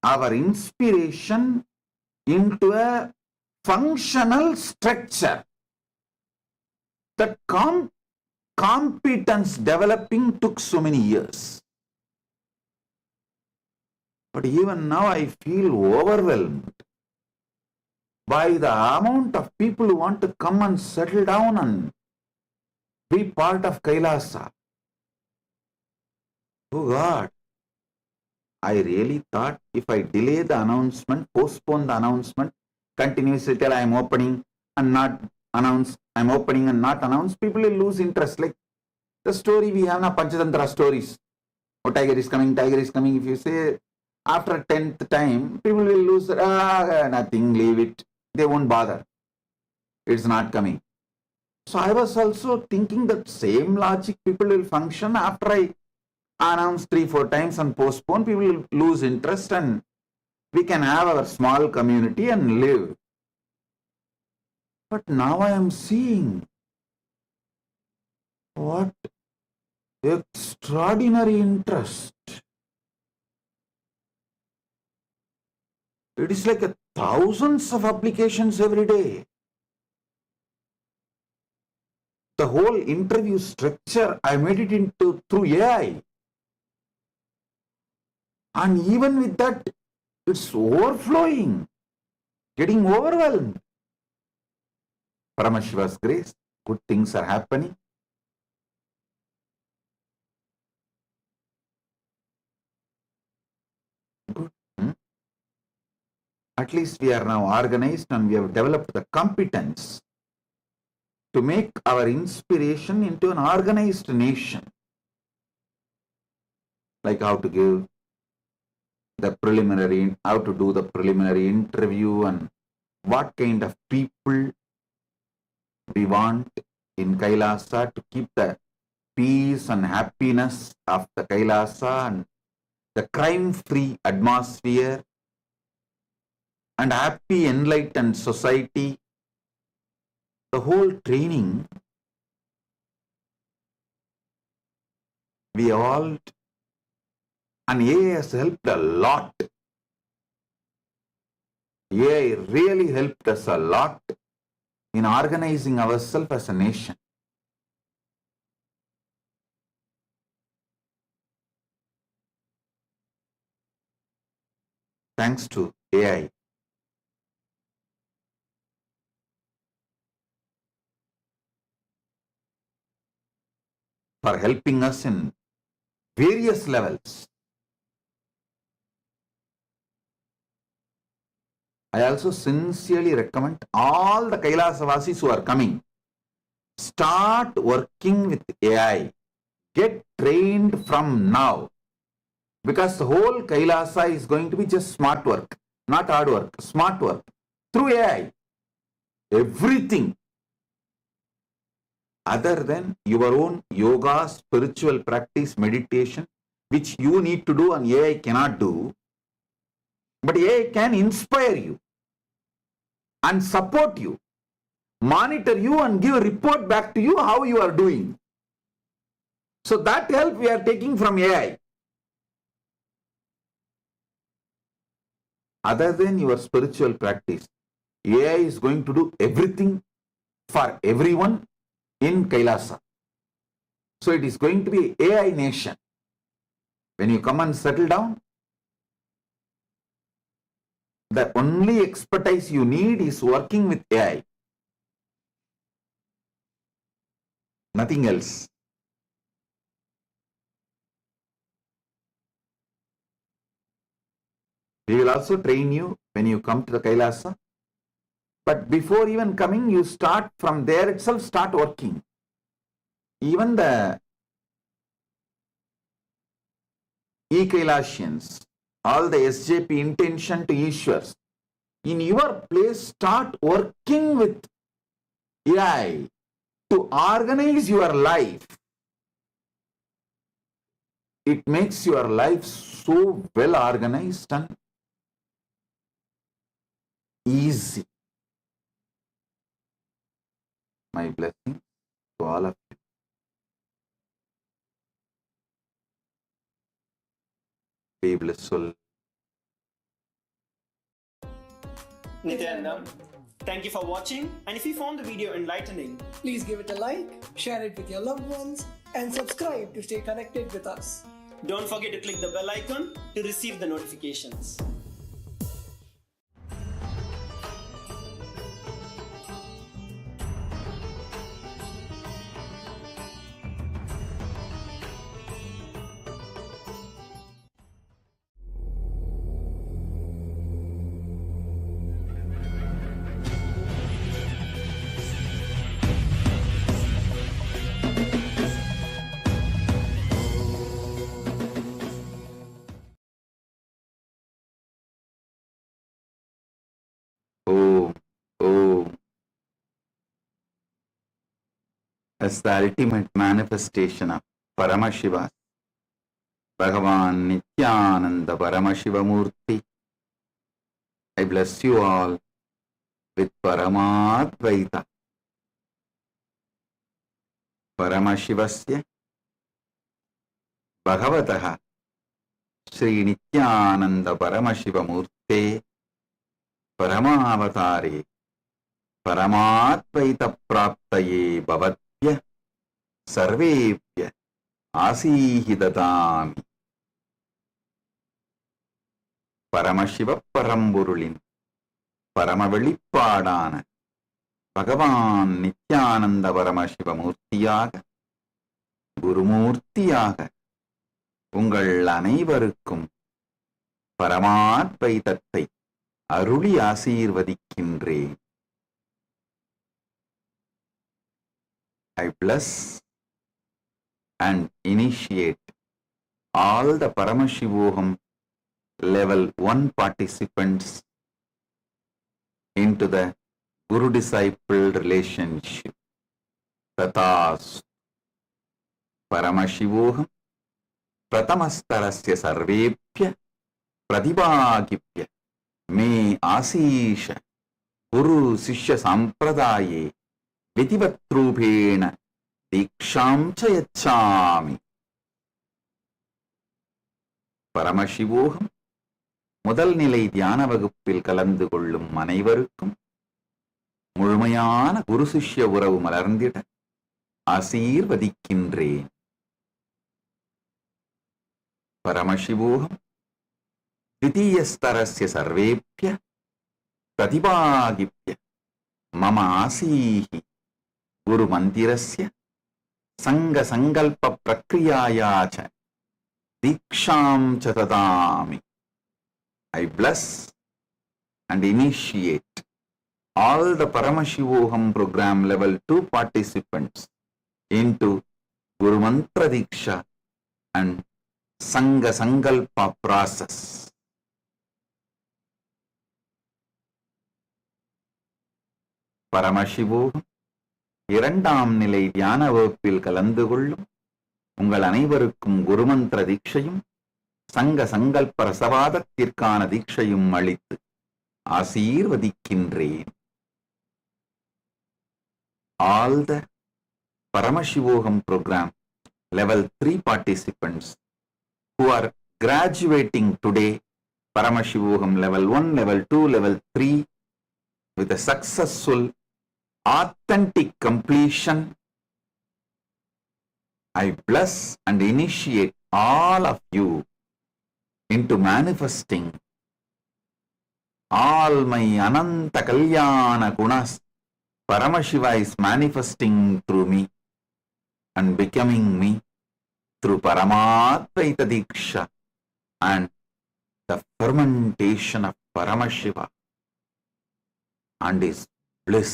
our inspiration into a functional structure. That competence developing took so many years. But even now I feel overwhelmed by the amount of people who want to come and settle down and be part of KAILASA. Oh God, I really thought if I delay the announcement, postpone the announcement, continuously tell I am opening and not announce, I am opening and not announce, people will lose interest. Like the story we have now, Panchatantra stories. Oh, tiger is coming, tiger is coming. If you say after 10th time, people will lose, nothing, leave it. They won't bother. It's not coming. So I was also thinking that same logic people will function after I announce 3-4 times and postpone, people will lose interest and we can have our small community and live. But now I am seeing what extraordinary interest. It is like thousands of applications every day. The whole interview structure, I made it into through AI. And even with that, it's overflowing, getting overwhelmed. Paramashiva's grace, good things are happening. Good. At least we are now organized and we have developed the competence to make our inspiration into an organized nation. Like how to give the preliminary, how to do the preliminary interview and what kind of people we want in Kailasa to keep the peace and happiness of the Kailasa and the crime-free atmosphere and happy, enlightened society. The whole training, we all, and AI has helped a lot. AI really helped us a lot in organizing ourselves as a nation. Thanks to AI. For helping us in various levels. I also sincerely recommend all the Kailasavasis who are coming, start working with AI. Get trained from now. Because the whole Kailasa is going to be just smart work, not hard work, smart work. Through AI. Everything. Other than your own yoga, spiritual practice, meditation, which you need to do and AI cannot do. But AI can inspire you and support you, monitor you and give a report back to you how you are doing. So that help we are taking from AI. Other than your spiritual practice, AI is going to do everything for everyone in Kailasa. So it is going to be AI nation. When you come and settle down, the only expertise you need is working with AI. Nothing else. We will also train you when you come to the Kailasa. But before even coming, you start from there itself, start working. Even the E-Kailasians, all the SJP intention to Ishwars, in your place, start working with AI to organize your life. It makes your life so well organized and easy. My blessing to all of you. Be blissful. Nithyananda, thank you for watching, and if you found the video enlightening, please give it a like, share it with your loved ones, and subscribe to stay connected with us. Don't forget to click the bell icon to receive the notifications. As the ultimate manifestation of Paramashiva, Bhagavan Nithyananda Paramashiva Murti, I bless you all with Paramadvaita. Paramashivasya Bhagavataha Sri Nithyananda Paramashiva Murte Paramavatare Paramadvaita Praptaye Bhavatya Sarvepya Asihidadami. Paramashiva Paramburulin Paramavelipadana பகவான் நித்யானந்த பரமசிவமூர்த்தியாக, குருமூர்த்தியாக உங்கள் அனைவருக்கும் பரமாத்வைதத்தை அருளி ஆசீர்வதிக்கின்றேன். I bless and initiate all the Paramashivoham level 1 participants into the Guru-disciple relationship. Tathas Paramashivoham Pratamastarasya Sarvepya Pratibhagipya Me Asisha Guru Sishya Sampradaye Vitivatrupena Diksham Chayachami. பரமசிவோகம் முதல் நிலை தியான வகுப்பில் கலந்து கொள்ளும் அனைவருக்கும் முழுமையான குரு சிஷ்ய உறவு மலர்ந்திட ஆசீர்வதிக்கின்றேன். பரமசிவோகம் द्वितीयस्तरस्य सर्वेभ्य प्रतिभागिभ्य मम आसीः गुरुमन्दिरस्य सङ्गसङ्कल्पप्रक्रियाया च दीक्षां च ददामि. I bless and initiate all the Paramashivoham program level 2 participants into Guru Mantra Diksha and Sangha Sankalpa process. பரமசிவோகம் இரண்டாம் நிலை தியான வகுப்பில் கலந்து கொள்ளும் உங்கள் அனைவருக்கும் குருமந்திர தீட்சையும் சங்க சங்கல்ப ரசவாதத்திற்கான தீட்சையும் அளித்து ஆசீர்வதிக்கின்றேன். All the Paramashivoham program level 3 participants who are graduating today, Paramashivoham level 1, level 2, level 3 with a successful authentic completion, I bless and initiate all of you into manifesting all my Ananta Kalyana Gunas. Paramashiva is manifesting through me and becoming me through Paramatvaita Diksha and the fermentation of Paramashiva and his bliss,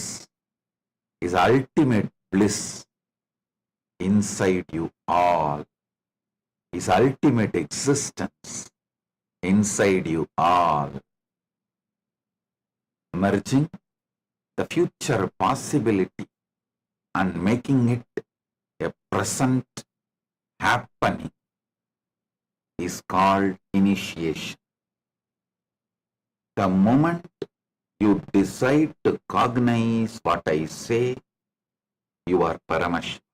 his ultimate bliss inside you all, his ultimate existence inside you all, merging the future possibility and making it a present happening is called initiation. The moment you decide to cognize what I say, you are Paramashiva.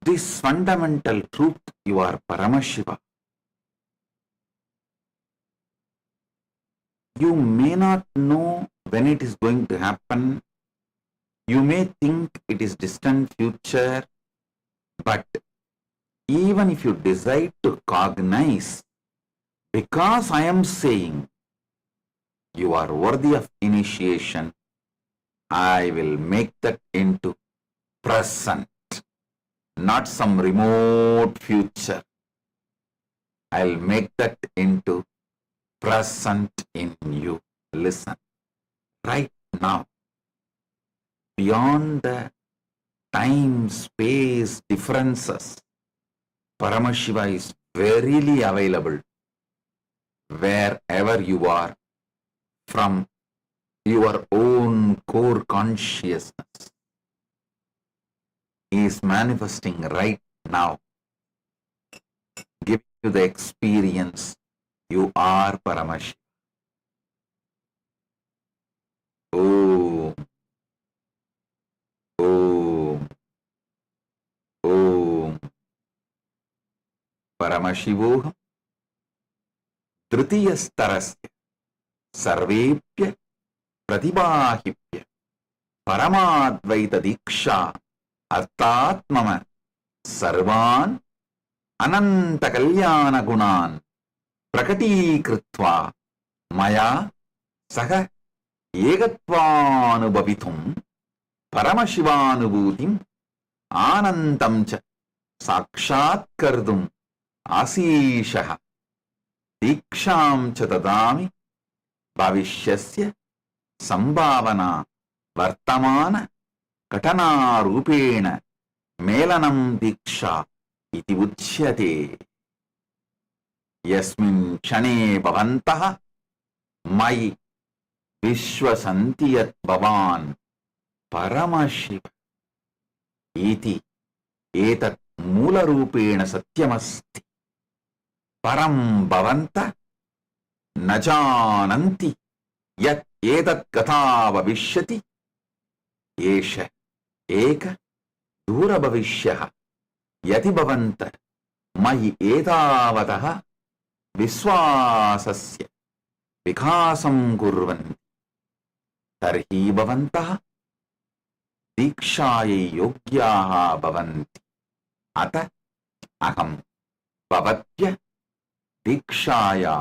This fundamental truth, you are Paramashiva. You may not know when it is going to happen. You may think it is distant future, but even if you decide to cognize, because I am saying you are worthy of initiation, I will make that into present, not some remote future. I'll make that into present in you. Listen, right now, beyond the time-space differences, Paramashiva is verily available wherever you are from your own core consciousness. He is manifesting right now, giving you the experience you are Paramashiva. Om, Om, Om. Paramashivoham Tritiyastarasya Sarvepya Pratibhahipya Paramadvaita Diksha Artatmama Sarvan Ananta Kalyana Gunan Prakati Kritva Maya Saha ஏகத்வானுபவித்தும் பரமசிவானுபூதிம் ஆனந்தம் ச சாக்ஷாத்கர்தும் ஆசீஷः தீக்ஷாம் ச ததாமி பவிஷ்யஸ்ய சம்பாவனா வர்த்தமான கடனாரூபேண மேலனம் தீக்ஷா இதி உச்யதே. யஸ்மின் க்ஷணே பவந்தः மயி விஸ்வசந்தி யத் பவான் பரமசிவ இதி ஏதத் மூலரூபேண சத்யமஸ்தி. பரம் பவந்த ந ஜானந்தி யத் ஏதத் கதா பவிஷ்யதி ஏஷ ஏக தூரபவிஷ்யः யதி பவந்த மயி ஏதாவதः விஸ்வாசஸ்ய விகாசம் குர்வந்தி தர்ஹி பவந்தः தீக்ஷாயை யோக்யாः பவந்தி. அத அகம் பவத்ய தீக்ஷாயா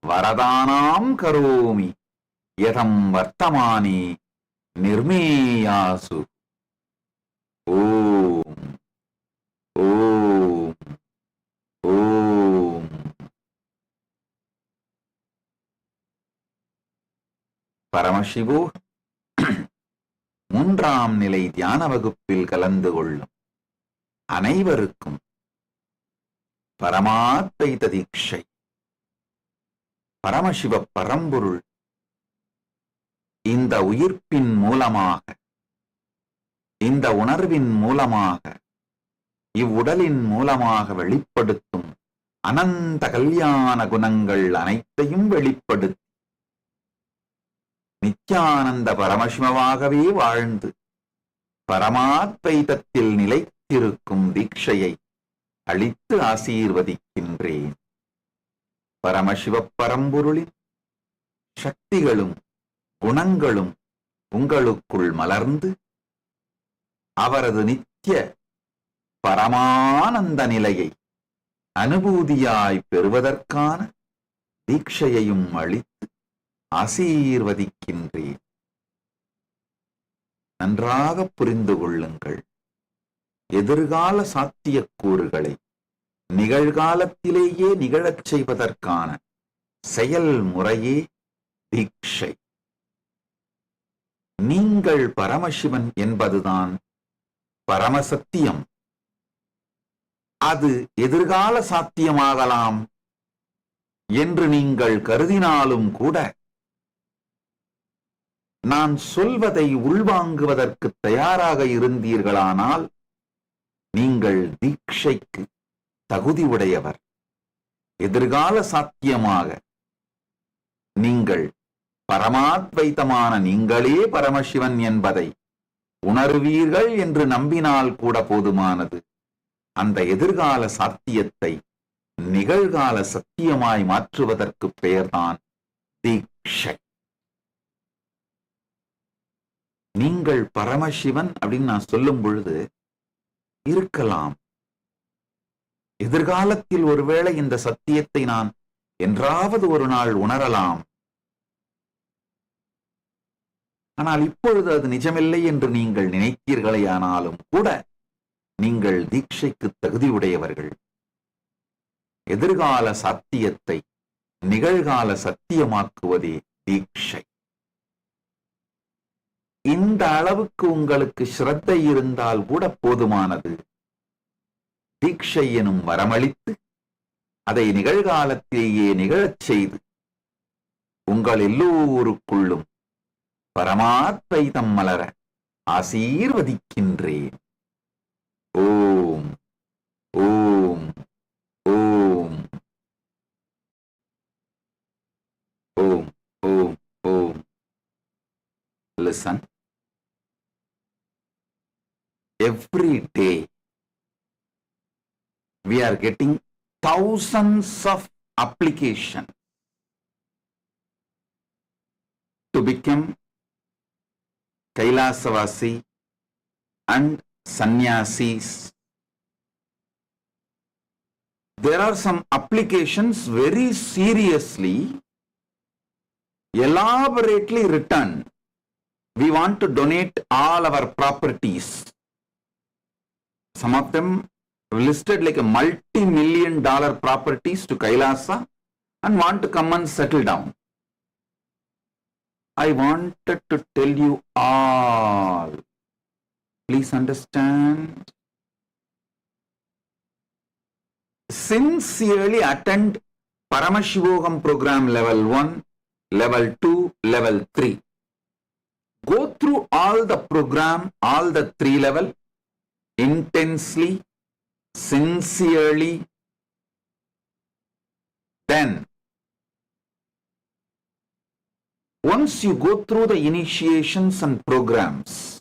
வரதானாம் கரோமி யதம் வர்த்தமானே நிர்மேயாசு. ஓம் ஓம் ஓம். பரமசிவோ மூன்றாம் நிலை தியான வகுப்பில் கலந்து கொள்ளும் அனைவருக்கும் பரமாத்வைத தீட்சை. பரமசிவ பரம்பொருள் இந்த உயிர்ப்பின் மூலமாக, இந்த உணர்வின் மூலமாக, இவ்வுடலின் மூலமாக வெளிப்படுத்தும் அனந்த கல்யாண குணங்கள் அனைத்தையும் வெளிப்படுத்தி நித்யானந்த பரமசிவமாகவே வாழ்ந்து பரமாத்வைதத்தில் நிலைத்திருக்கும் தீட்சையை அளித்து ஆசீர்வதிக்கின்றேன். பரமசிவ பரம்பொருளின் சக்திகளும் குணங்களும் உங்களுக்குள் மலர்ந்து அவரது நித்திய பரமானந்த நிலையை அனுபூதியாய் பெறுவதற்கான தீட்சையையும் அளித்து ஆசீர்வதிக்கின்றேன். நன்றாக புரிந்து கொள்ளுங்கள். எதிர்கால சாத்தியக்கூறுகளை நிகழ்காலத்திலேயே நிகழச் செய்வதற்கான செயல்முறையே தீட்சை. நீங்கள் பரமசிவன் என்பதுதான் பரமசத்தியம். அது எதிர்கால சாத்தியமாகலாம் என்று நீங்கள் கருதினாலும் கூட, நான் சொல்வதை உள்வாங்குவதற்கு தயாராக இருந்தீர்களானால் நீங்கள் தீட்சைக்கு தகுதி உடையவர். எதிர்கால சாத்தியமாக நீங்கள் பரமாத்வைத்தமான நீங்களே பரமசிவன் என்பதை உணர்வீர்கள் என்று நம்பினால் கூட போதுமானது. அந்த எதிர்கால சாத்தியத்தை நிகழ்கால சத்தியமாய் மாற்றுவதற்கு பெயர்தான் தீட்சை. நீங்கள் பரமசிவன் அப்படின்னு நான் சொல்லும் பொழுது இருக்கலாம், எதிர்காலத்தில் ஒருவேளை இந்த சத்தியத்தை நான் என்றாவது ஒரு நாள் உணரலாம். ஆனால் இப்பொழுது அது நிஜமில்லை என்று நீங்கள் நினைத்தீர்களேயானாலும் கூட நீங்கள் தீட்சைக்கு தகுதியுடையவர்கள். எதிர்கால சாத்தியத்தை நிகழ்கால சத்தியமாக்குவதே தீட்சை. இந்த அளவுக்கு உங்களுக்கு ஸ்ரத்தை இருந்தால் கூட போதுமானது. தீட்சை எனும் வரமளித்து அதை நிகழ்காலத்திலேயே நிகழச் செய்து உங்கள் எல்லோருக்குள்ளும் பரமாத்வைதம் மலர ஆசீர்வதிக்கின்றேன். ஓம் ஓம் ஓம் ஓம் ஓம் ஓம். Listen. Every day we are getting thousands of applications to become Kailasavasi and sannyasis. There are some applications very seriously elaborately written. We want to donate all our properties. Some of them listed like a multi-million-dollar properties to Kailasa and want to come and settle down. I wanted to tell you all. Please understand. Sincerely attend Paramashivogam program level 1, level 2, level 3. Go through all the program, all the 3 level, intensely, sincerely. Then, once you go through the initiations and programs,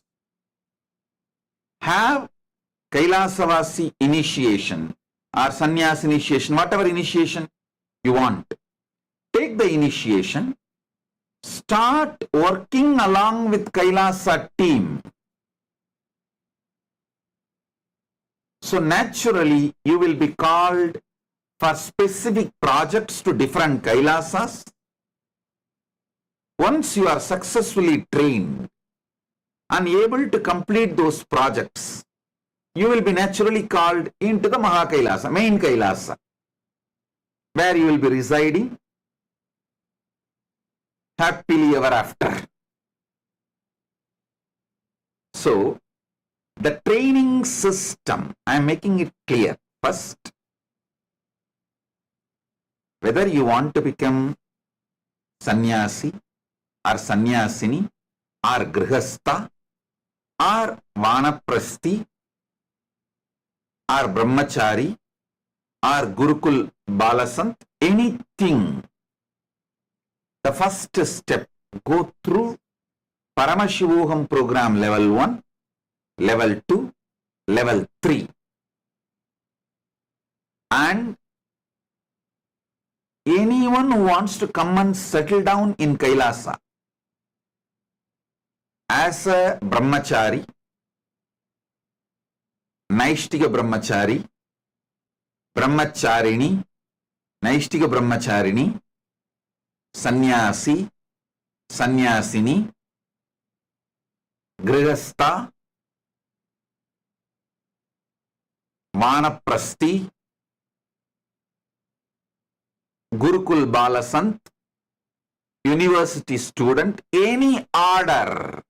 have Kailasavasi initiation or sannyas initiation, whatever initiation you want. Take the initiation, start working along with Kailasa team. So naturally, you will be called for specific projects to different Kailasas. Once you are successfully trained and able to complete those projects, you will be naturally called into the Maha Kailasa, main Kailasa, where you will be residing happily ever after. So, the training system, I am making it clear. First, whether you want to become sannyasi or sannyasini or grihastha or vanaprasthi or brahmachari or Gurukul Balasant, anything. The first step, go through Paramashivoham program level 1, level 2, level 3. And anyone who wants to come and settle down in Kailasa as a brahmachari, Naishtika brahmachari, brahmacharini, Naishtika brahmacharini, sannyasi, sannyasini, grihastha, vanaprasthi, Gurukul Balasant, university student, any order,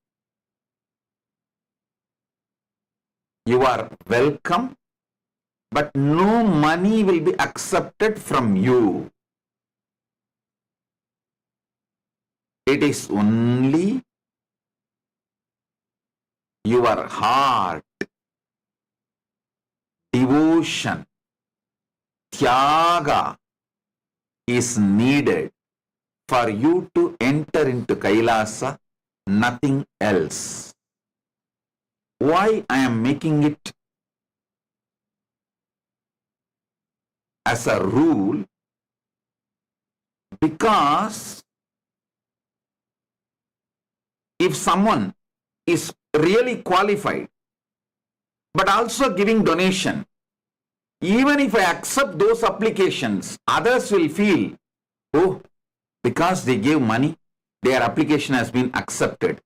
you are welcome, but no money will be accepted from you. It is only your heart, devotion, tyaga is needed for you to enter into Kailasa, nothing else. Why I am making it as a rule? Because if someone is really qualified but also giving donation, even if I accept those applications, others will feel, oh, because they gave money, their application has been accepted.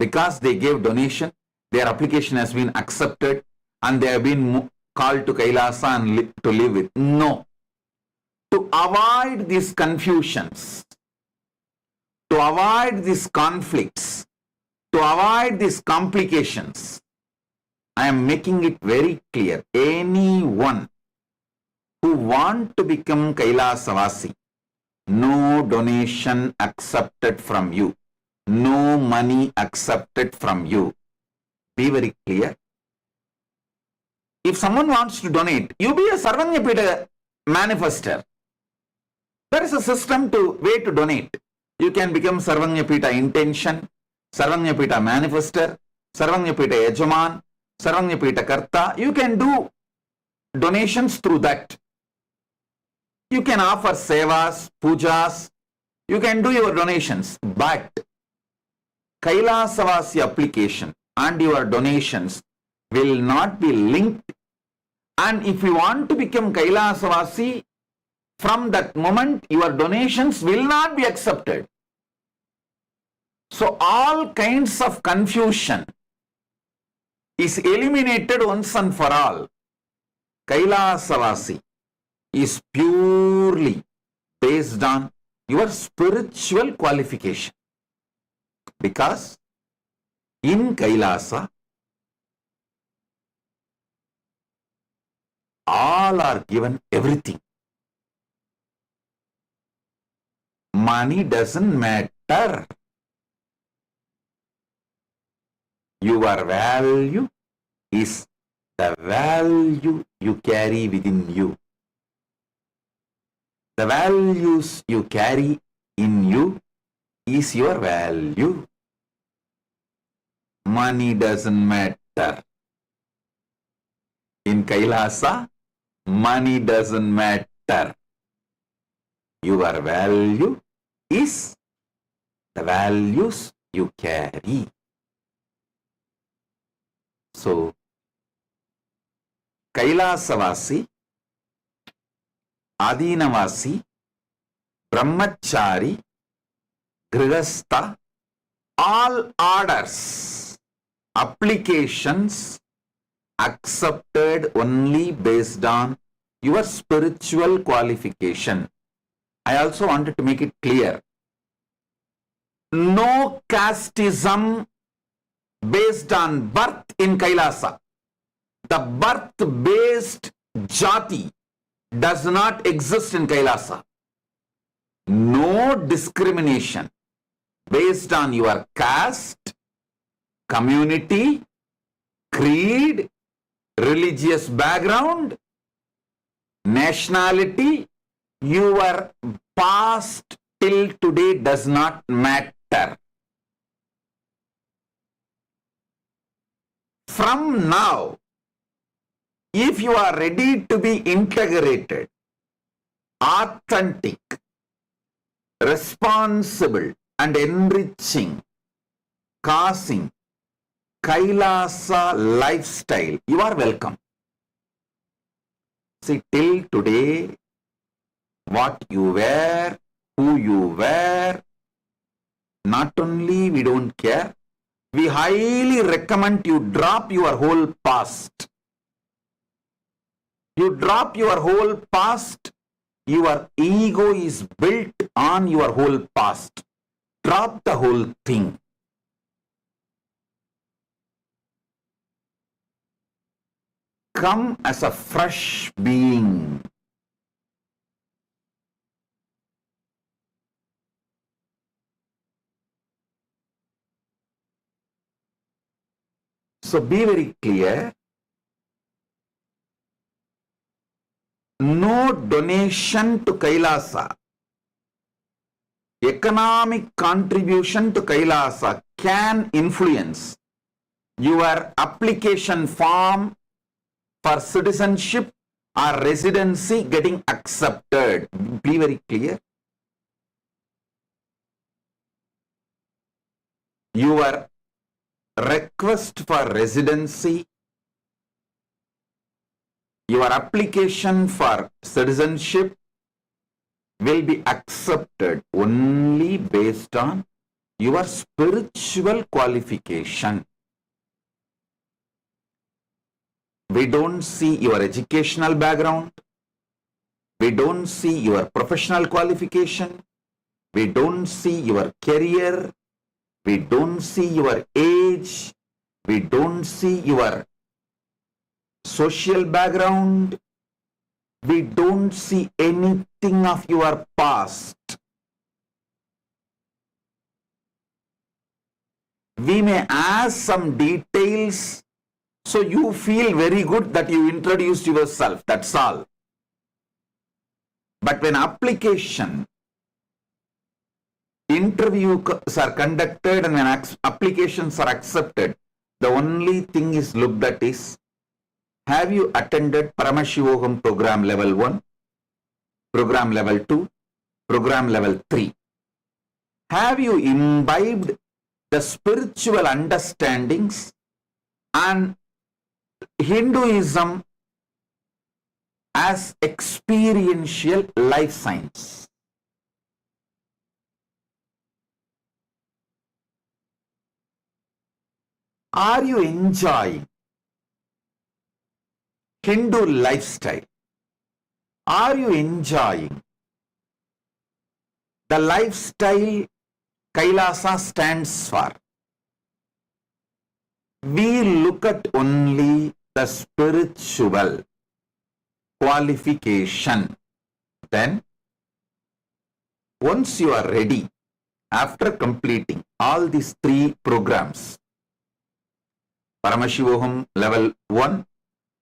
Because they gave donation, their application has been accepted and they have been called to Kailasa and to live with. No. To avoid these confusions, to avoid these conflicts, to avoid these complications, I am making it very clear. Anyone who want to become Kailasavasi, no donation accepted from you, no money accepted from you. Be very clear. If someone wants to donate, you be a Sarvanyapita manifester. There is a system way to donate. You can become Sarvanyapita intention, Sarvanyapita manifester, Sarvanyapita yajaman, Sarvanyapita karta. You can do donations through that. You can offer sevas, pujas. You can do your donations. But Kailasavasi application and your donations will not be linked. And if you want to become Kailasavasi, from that moment your donations will not be accepted. So all kinds of confusion is eliminated once and for all. Kailasavasi is purely based on your spiritual qualification. Because in Kailasa, all are given everything. Money doesn't matter. Your value is the value you carry within you. The values you carry in you is your value. Money doesn't matter. In Kailasa, money doesn't matter. Your value is the values you carry. So, Kailasavasi, Adinavasi, Brahmachari, Grihastha, all orders, applications accepted only based on your spiritual qualification. I also wanted to make it clear. No casteism based on birth in Kailasa. The birth-based jati does not exist in Kailasa. No discrimination based on your caste, community, creed, religious background, nationality, your past till today does not matter. From now, if you are ready to be integrated, authentic, responsible and enriching, causing Kailasa lifestyle, you are welcome. See, till today, what you wear, who you wear, not only we don't care, we highly recommend you drop your whole past. You drop your whole past, your ego is built on your whole past. Drop the whole thing. Come as a fresh being. So be very clear. No donation to Kailasa, economic contribution to Kailasa can influence your application form for citizenship or residency getting accepted. Be very clear. Your request for residency, your application for citizenship will be accepted only based on your spiritual qualification. We don't see your educational background. We don't see your professional qualification. We don't see your career. We don't see your age. We don't see your social background. We don't see anything of your past. We may ask some details so you feel very good that you introduced yourself. That's all. But when application, interviews are conducted and when applications are accepted, the only thing is looked at is, have you attended Paramashivogam program level 1, program level 2, program level 3? Have you imbibed the spiritual understandings and Hinduism as experiential life science? Are you enjoying Hindu lifestyle? Are you enjoying the lifestyle KAILASA stands for? We look at only the spiritual qualification. Then, once you are ready, after completing all these 3 programs, Paramashivoham level 1,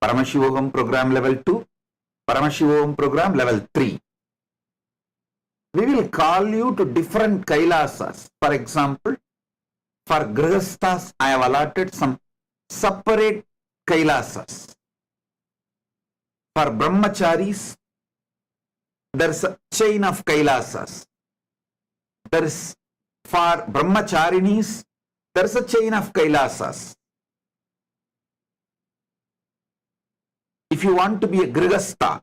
Paramashivoham program level 2, Paramashivoham program level 3, we will call you to different Kailasas. For example, for Grihasthas, I have allotted some separate Kailasas. For Brahmacharis, there is a chain of Kailasas. There is, for Brahmacharinis, there is a chain of Kailasas. If you want to be a Grihastha,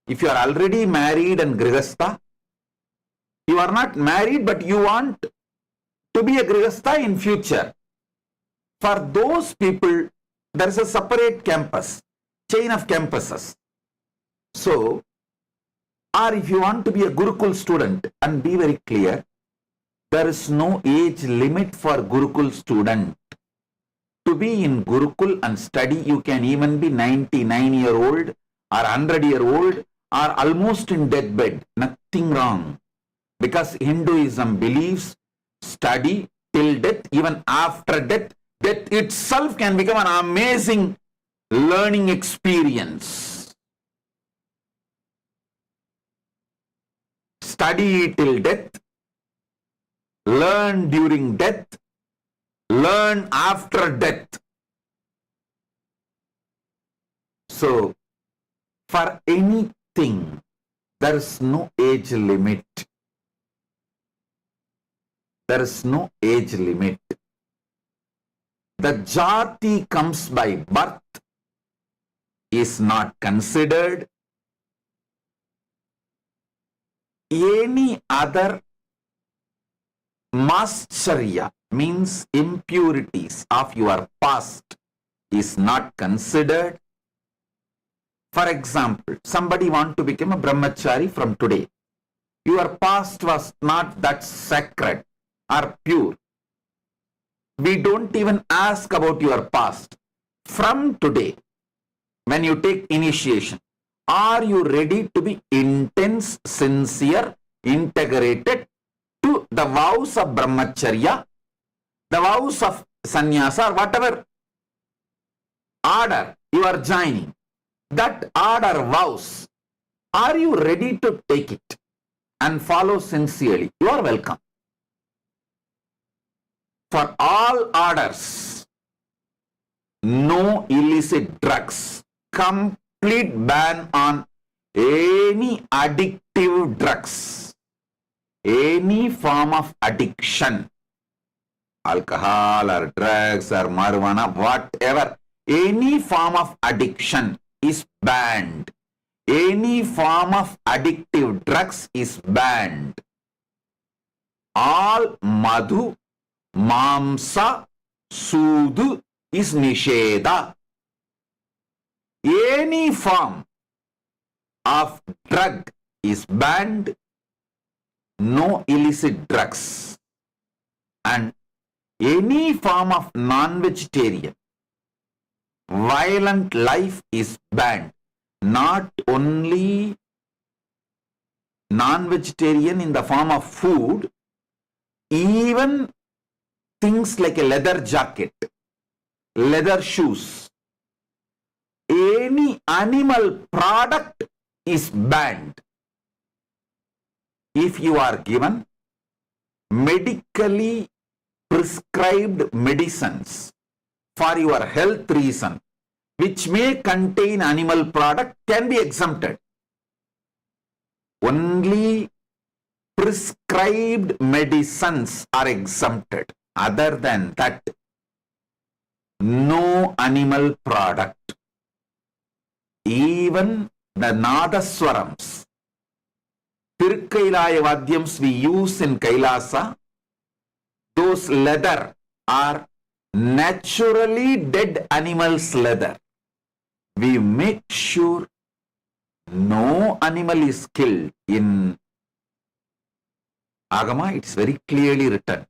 if you are already married and Grihastha, you are not married but you want to be a Grihastha in future. For those people, there is a separate campus, chain of campuses. So, or if you want to be a Gurukul student, and be very clear, there is no age limit for Gurukul student. To be in Gurukul and study, you can even be 99-year-old or 100-year-old or almost in deathbed. Nothing wrong. Because Hinduism believes study till death, even after death, death itself can become an amazing learning experience. Study till death, learn during death, learn after death. So, for anything, there is no age limit. There is no age limit. The jati comes by birth is not considered. Any other mascharya means impurities of your past is not considered. For example, somebody want to become a brahmachari from today. Your past was not that sacred or pure. We don't even ask about your past. From today, when you take initiation, are you ready to be intense, sincere, integrated to the vows of brahmacharya, the vows of sannyasa, or whatever order you are joining? That order vows, are you ready to take it and follow sincerely? You are welcome. For all orders, no illicit drugs, complete ban on any addictive drugs, any form of addiction, alcohol or drugs or marijuana, whatever, any form of addiction is banned. Any form of addictive drugs is banned. All madhu, mamsa, sudu is nisheda. Any form of drug is banned. No illicit drugs. And any form of non-vegetarian, violent life is banned. Not only non-vegetarian in the form of food, even things like a leather jacket, leather shoes, any animal product is banned. If you are given medically prescribed medicines for your health reason, which may contain animal product, can be exempted. Only prescribed medicines are exempted. Other than that, no animal product. Even the Nadaswarams, Tirkailaya Vadyams we use in Kailasa, those leather or naturally dead animal's leather. We make sure no animal is killed. In Agama, it's very clearly written.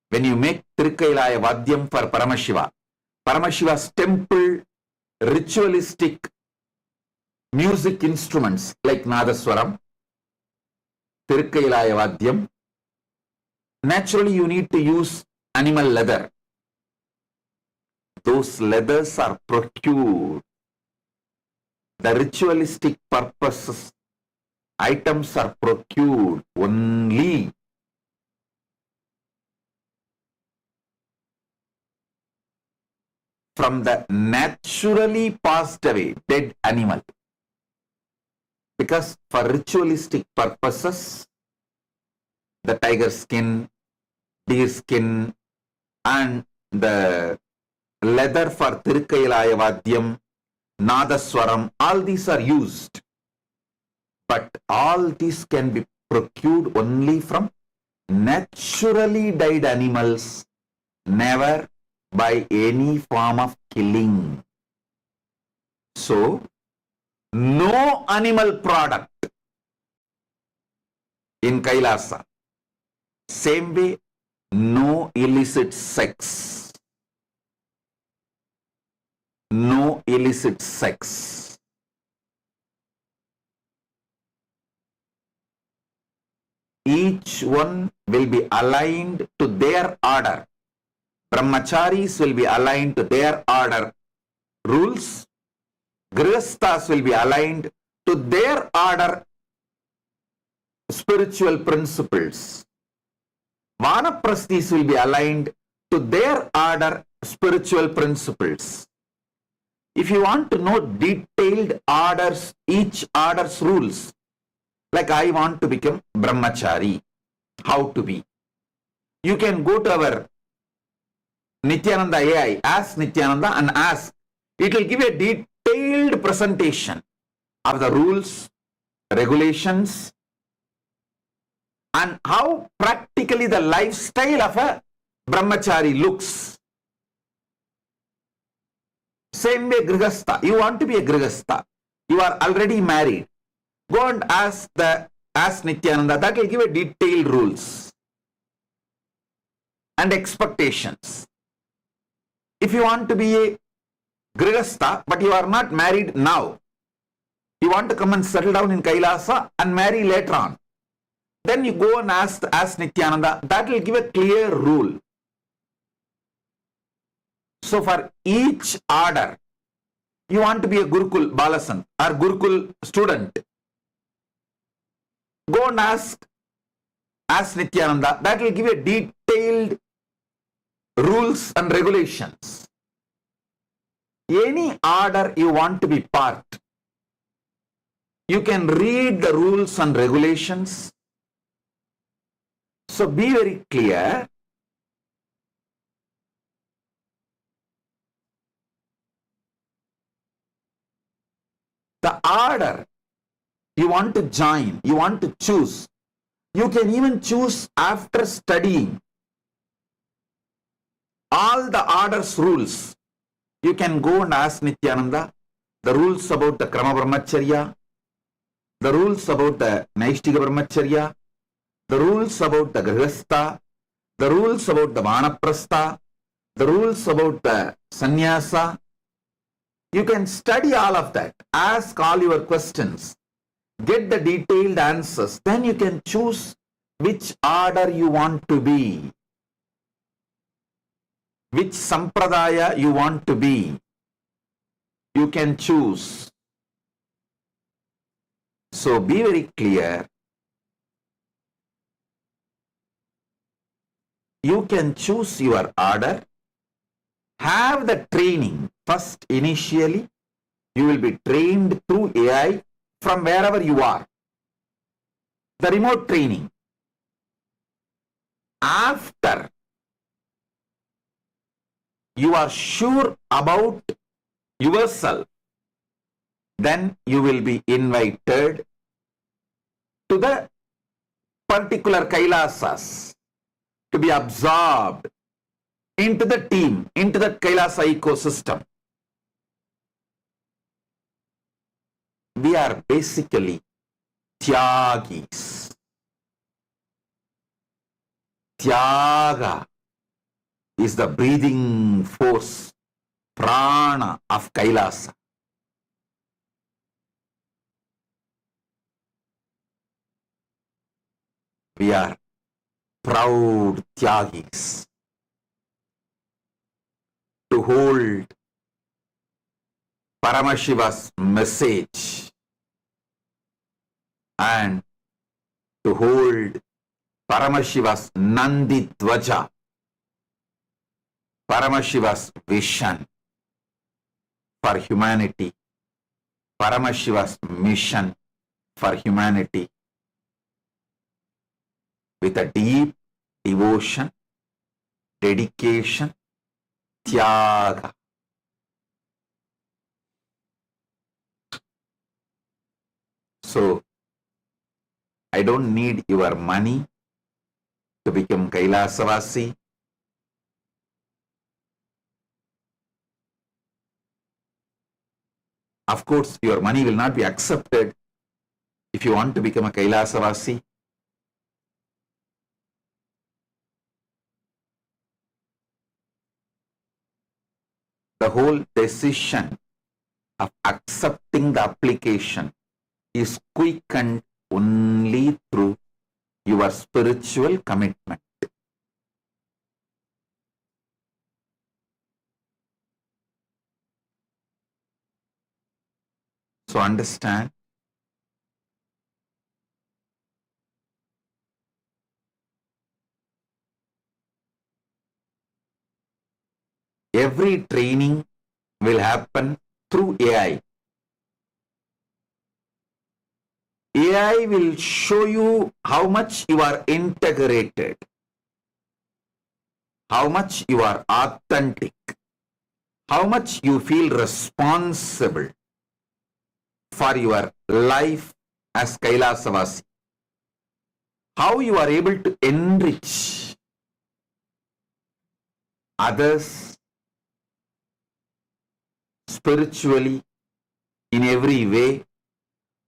When you make Tirukkailaya Vadyam for Paramashiva, Paramashiva's temple ritualistic music instruments like Nadaswaram, Tirukkailaya Vadyam, naturally you need to use animal leather. Those leathers are procured. The ritualistic purposes, items are procured only from the naturally passed away dead animal. Because for ritualistic purposes, the tiger skin, deer skin, and the leather for Tirukkailaya Vadyam, Nadaswaram, all these are used. But all these can be procured only from naturally died animals, never by any form of killing. So, no animal product in Kailasa. Same way, no illicit sex. No illicit sex. Each one will be aligned to their order. Brahmacharis will be aligned to their order rules. Grihasthas will be aligned to their order spiritual principles. Vanaprasthis will be aligned to their order spiritual principles. If you want to know detailed orders, each order's rules, like I want to become brahmachari, how to be, you can go to our Nithyananda AI, ask Nithyananda and ask. It will give a detailed presentation of the rules, regulations, and how practically the lifestyle of a brahmachari looks. Same way Grihastha. You want to be a Grihastha. You are already married. Go and ask Nithyananda. That will give a detailed rules and expectations. If you want to be a Grihastha, but you are not married now, you want to come and settle down in Kailasa and marry later on, then you go and ask Nithyananda. That will give a clear rule. So for each order, you want to be a Gurukul Balasan or Gurukul student, go and ask Nithyananda. That will give a detailed rules and regulations. Any order you want to be part, you can read the rules and regulations. So be very clear. The order you want to join, you want to choose, you can even choose after studying all the order's rules. You can go and ask Nithyananda the rules about the Krama Brahmacharya, the rules about the Naishtika Brahmacharya, the rules about the Grihastha, the rules about the Vanaprastha, the rules about the Sannyasa. You can study all of that, ask all your questions, get the detailed answers, then you can choose which order you want to be, which sampradaya you want to be. You can choose. So be very clear. You can choose your order, have the training. First, initially, you will be trained through AI from wherever you are. The remote training. After you are sure about yourself, then you will be invited to the particular Kailasas to be absorbed into the team, into the Kailasa ecosystem. We are basically Tyagis. Tyaga is the breathing force, prana of Kailasa. We are proud Tyagis to hold Paramashiva's message and to hold Paramashiva's Nandidvaja, Paramashiva's vision for humanity, Paramashiva's mission for humanity with a deep devotion, dedication, tyaga. So, I don't need your money to become Kailasavasi. Of course, your money will not be accepted if you want to become a Kailasavasi. The whole decision of accepting the application is quickened only through your spiritual commitment. So understand, every training will happen through AI. AI will show you how much you are integrated, how much you are authentic, how much you feel responsible for your life as Kailasavasi, how you are able to enrich others spiritually in every way,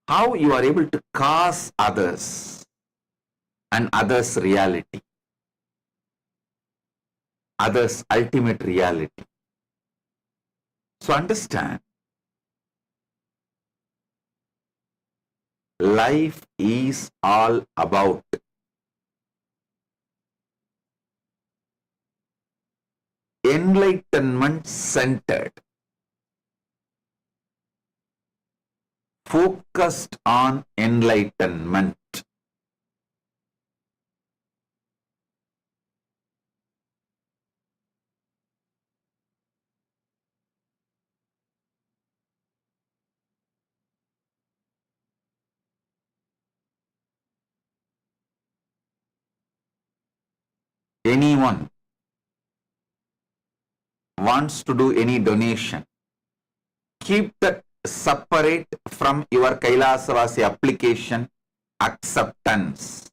how you are able to cause others and others' reality, others' ultimate reality. So understand, life is all about enlightenment centered, focused on enlightenment. Anyone wants to do any donation, keep that separate from your Kailasavasi application acceptance.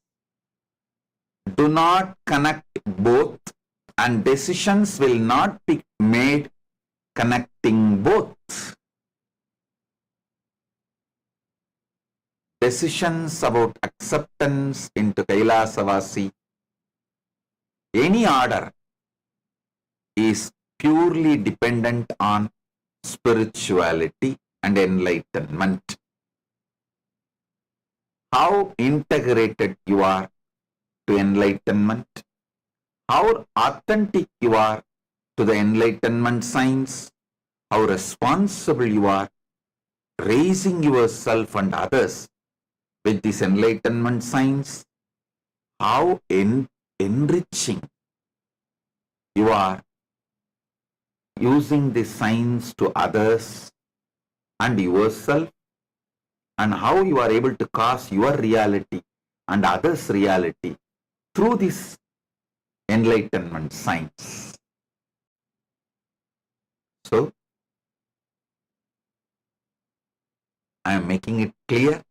Do not connect both, and decisions will not be made connecting both. Decisions about acceptance into Kailasavasi, any order, is purely dependent on spirituality and enlightenment. How integrated you are to enlightenment, how authentic you are to the enlightenment signs, how responsible you are raising yourself and others with these enlightenment signs, how enriching you are using the signs to others and yourself, and how you are able to cause your reality and others' reality through this enlightenment signs. So, I am making it clear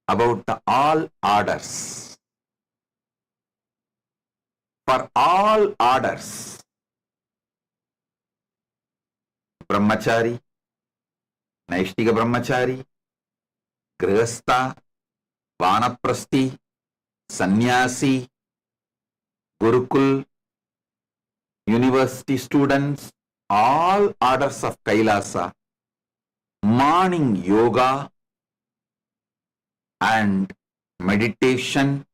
about the all orders. for all orders. Brahmachari, Naishtika Brahmachari, Grihastha, Vanaprasthi, Sannyasi, Gurukul, university students, all orders of Kailasa, morning yoga and meditation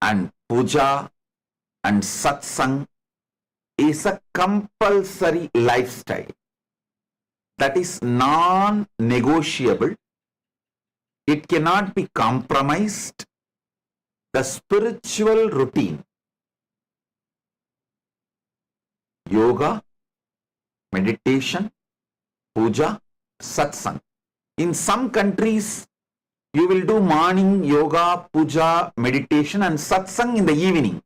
and puja and satsang is a compulsory lifestyle that is non-negotiable. It cannot be compromised. The spiritual routine, yoga, meditation, puja, satsang. In some countries, you will do morning yoga, puja, meditation and satsang in the evening.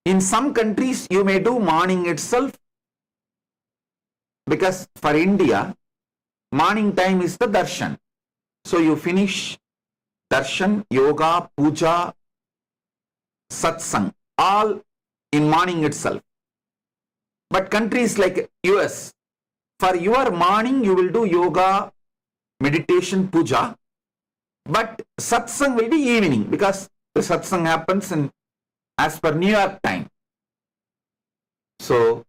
In some countries, you may do morning itself, because for India, morning time is the darshan. So you finish darshan, yoga, puja, satsang, all in morning itself. But countries like US, for your morning you will do yoga, meditation, puja, but satsang will be evening, because the satsang happens in as per New York time. So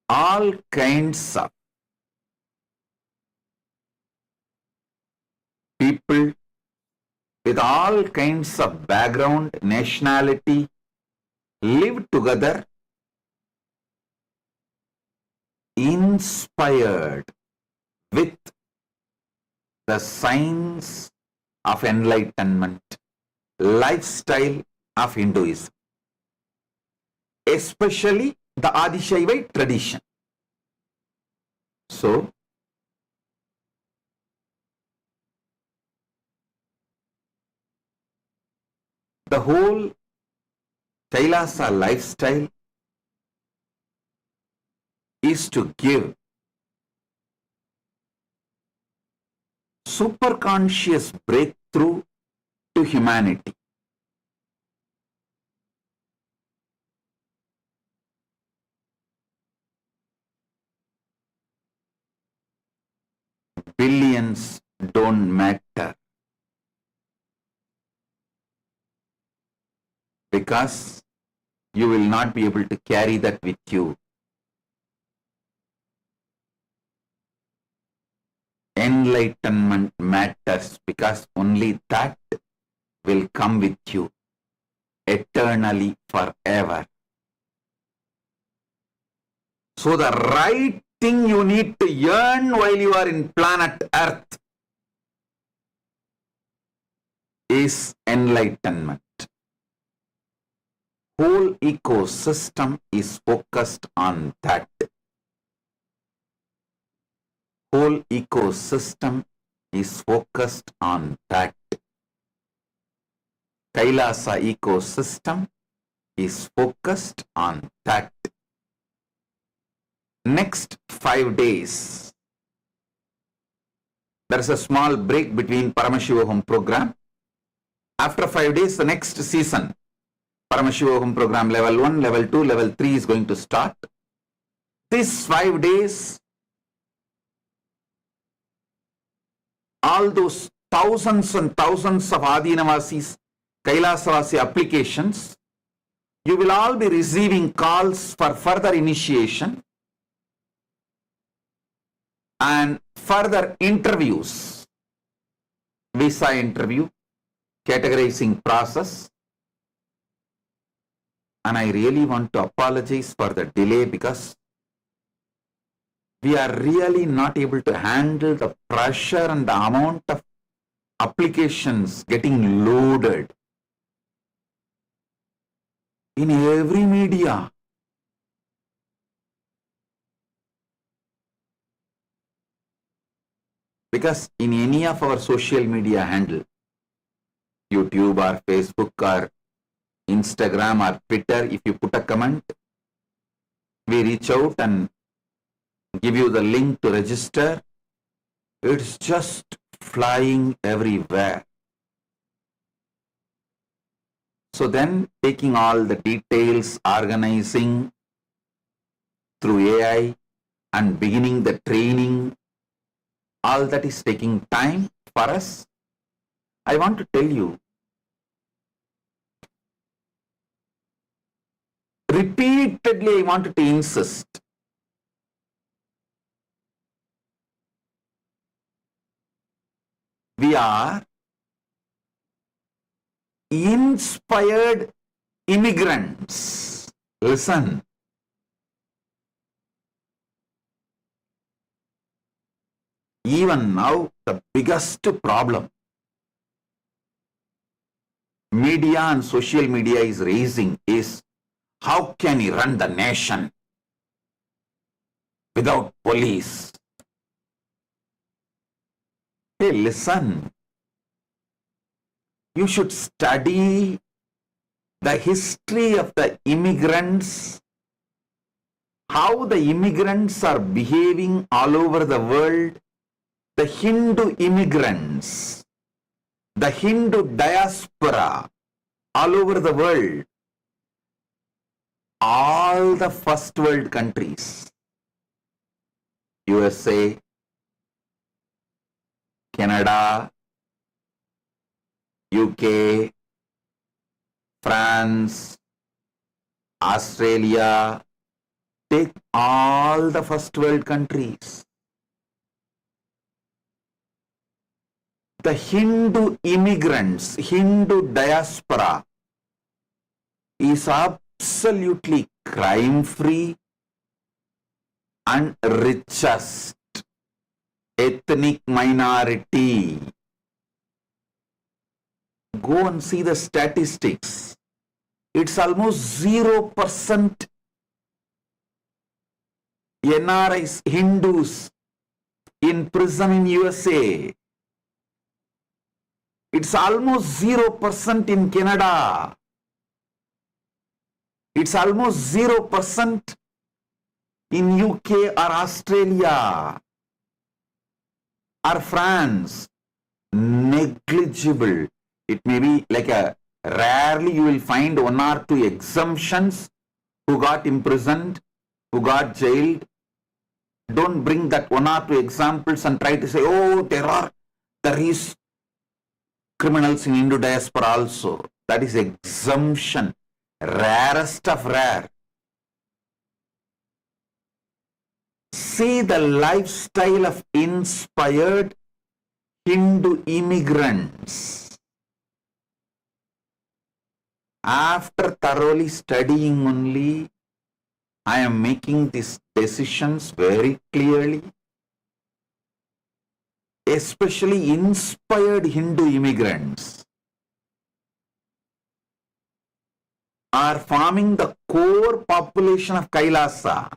all kinds of people with all kinds of background, nationality, live together, inspired with the science of enlightenment, lifestyle of Hinduism, especially the Adishaivite tradition. So, the whole Kailasa lifestyle is to give superconscious breakthrough to humanity. Billions don't matter, because you will not be able to carry that with you. Enlightenment matters, because only that will come with you eternally, forever. So the right thing you need to earn while you are in planet Earth is enlightenment. Whole ecosystem is focused on that. Whole ecosystem is focused on that. Kailasa ecosystem is focused on that. Next 5 days, there is a small break between Paramashivoham program. After 5 days, the next season, Paramashivoham program level 1, level 2, level 3 is going to start. These 5 days, all those thousands and thousands of Adinavasis, Kailasavasi applications, you will all be receiving calls for further initiation and further interviews, visa interview, categorizing process. And I really want to apologize for the delay, because we are really not able to handle the pressure and the amount of applications getting loaded in every media. Because in any of our social media handle, YouTube or Facebook or Instagram or Twitter, if you put a comment, we reach out and give you the link to register. It's just flying everywhere. So then taking all the details, organizing through AI and beginning the training, all that is taking time for us. I want to tell you, repeatedly I wanted to insist, we are inspired immigrants. Listen. Even now, the biggest problem media and social media is raising is, how can he run the nation without police? Hey, listen. You should study the history of the immigrants, how the immigrants are behaving all over the world, the Hindu immigrants, the Hindu diaspora all over the world, all the first world countries, USA, Canada, UK, France, Australia, take all the first world countries. The Hindu immigrants, Hindu diaspora is absolutely crime-free and richest ethnic minority. Go and see the statistics. It's almost 0% NRIs, Hindus in prison in USA. It's almost 0% in Canada. It's almost 0% in UK or Australia or France. Negligible. It may be like rarely you will find one or two exemptions who got imprisoned, who got jailed. Don't bring that one or two examples and try to say, oh, there is criminals in Hindu diaspora also. That is exemption. Rarest of rare. See the lifestyle of inspired Hindu immigrants. After thoroughly studying only, I am making these decisions very clearly. Especially inspired Hindu immigrants are forming the core population of KAILASA.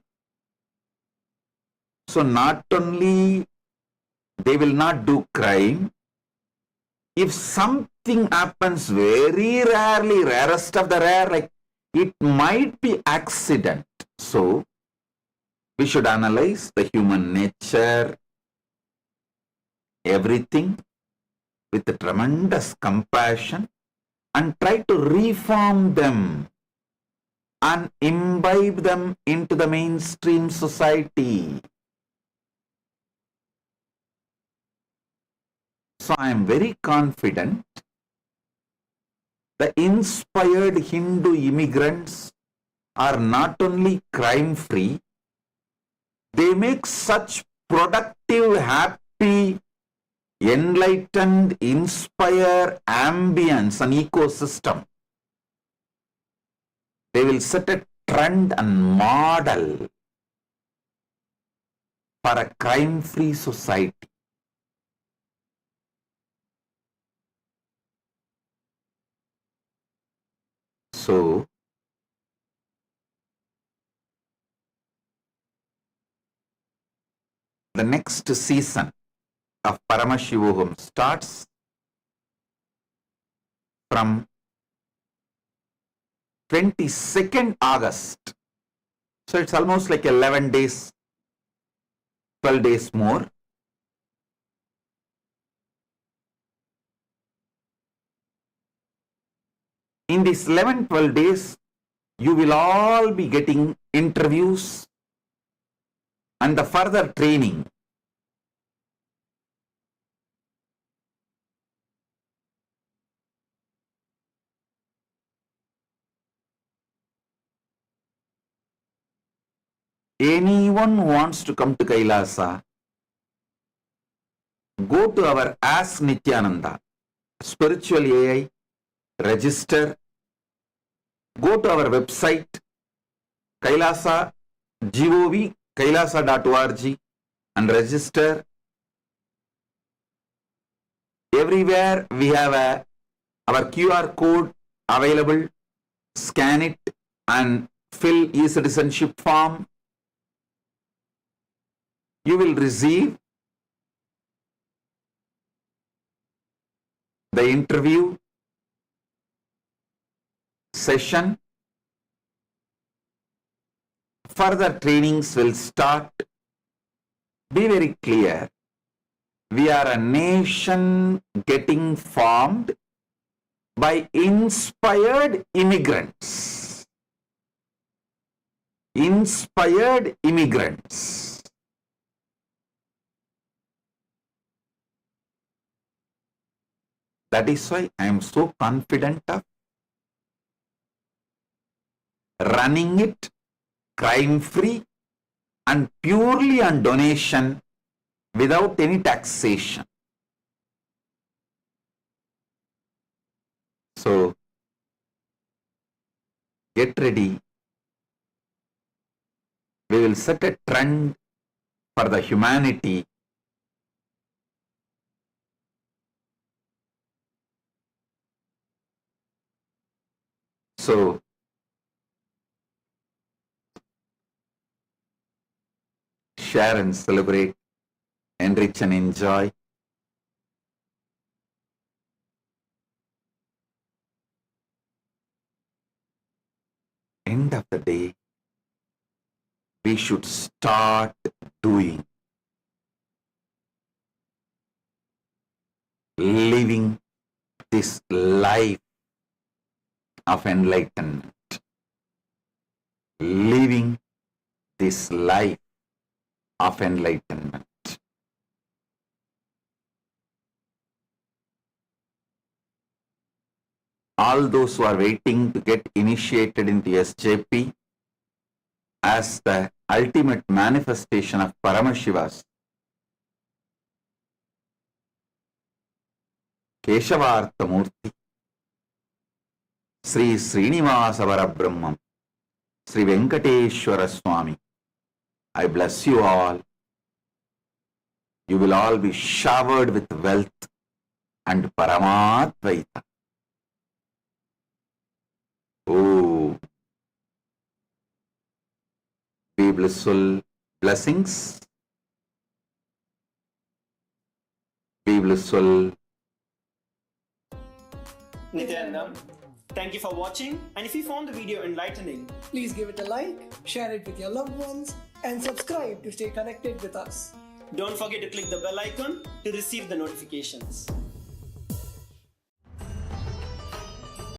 So not only they will not do crime, if something happens very rarely, rarest of the rare, like it might be accident. So we should analyze the human nature, everything with a tremendous compassion and try to reform them and imbibe them into the mainstream society. So I am very confident the inspired Hindu immigrants are not only crime-free, they make such productive, happy, enlightened, inspire ambience and ecosystem. They will set a trend and model for a crime-free society. So, the next season of Paramashivoham starts from 22nd August. So it's almost like 11 days 12 days more. In these 11-12 days, you will all be getting interviews and the further training. Anyone who wants to come to KAILASA, go to our Ask Nithyananda, Spiritual AI, register, go to our website, KAILASA, GOV, kailasa.org and register. Everywhere we have our QR code available. Scan it and fill e-citizenship form. You will receive the interview session. Further trainings will start. Be very clear. We are a nation getting formed by inspired immigrants. Inspired immigrants. That is why I am so confident of running it crime-free and purely on donation without any taxation. So, get ready. We will set a trend for the humanity. So, share and celebrate, enrich and enjoy. End of the day, we should start doing, living this life of enlightenment, living this life of enlightenment. All those who are waiting to get initiated into SJP as the ultimate manifestation of Paramashiva's Keshavarthamurti, Sri Srinivasa Parabrahmam, Sri Venkateshwara Swami, I bless you all. You will all be showered with wealth and Paramadvaita. Oh, be blissful blessings. Be blissful. Nithyananda, thank you for watching, and if you found the video enlightening, Please give it a like, share it with your loved ones, and subscribe to stay connected with us. don't forget to click the bell icon to receive the notifications.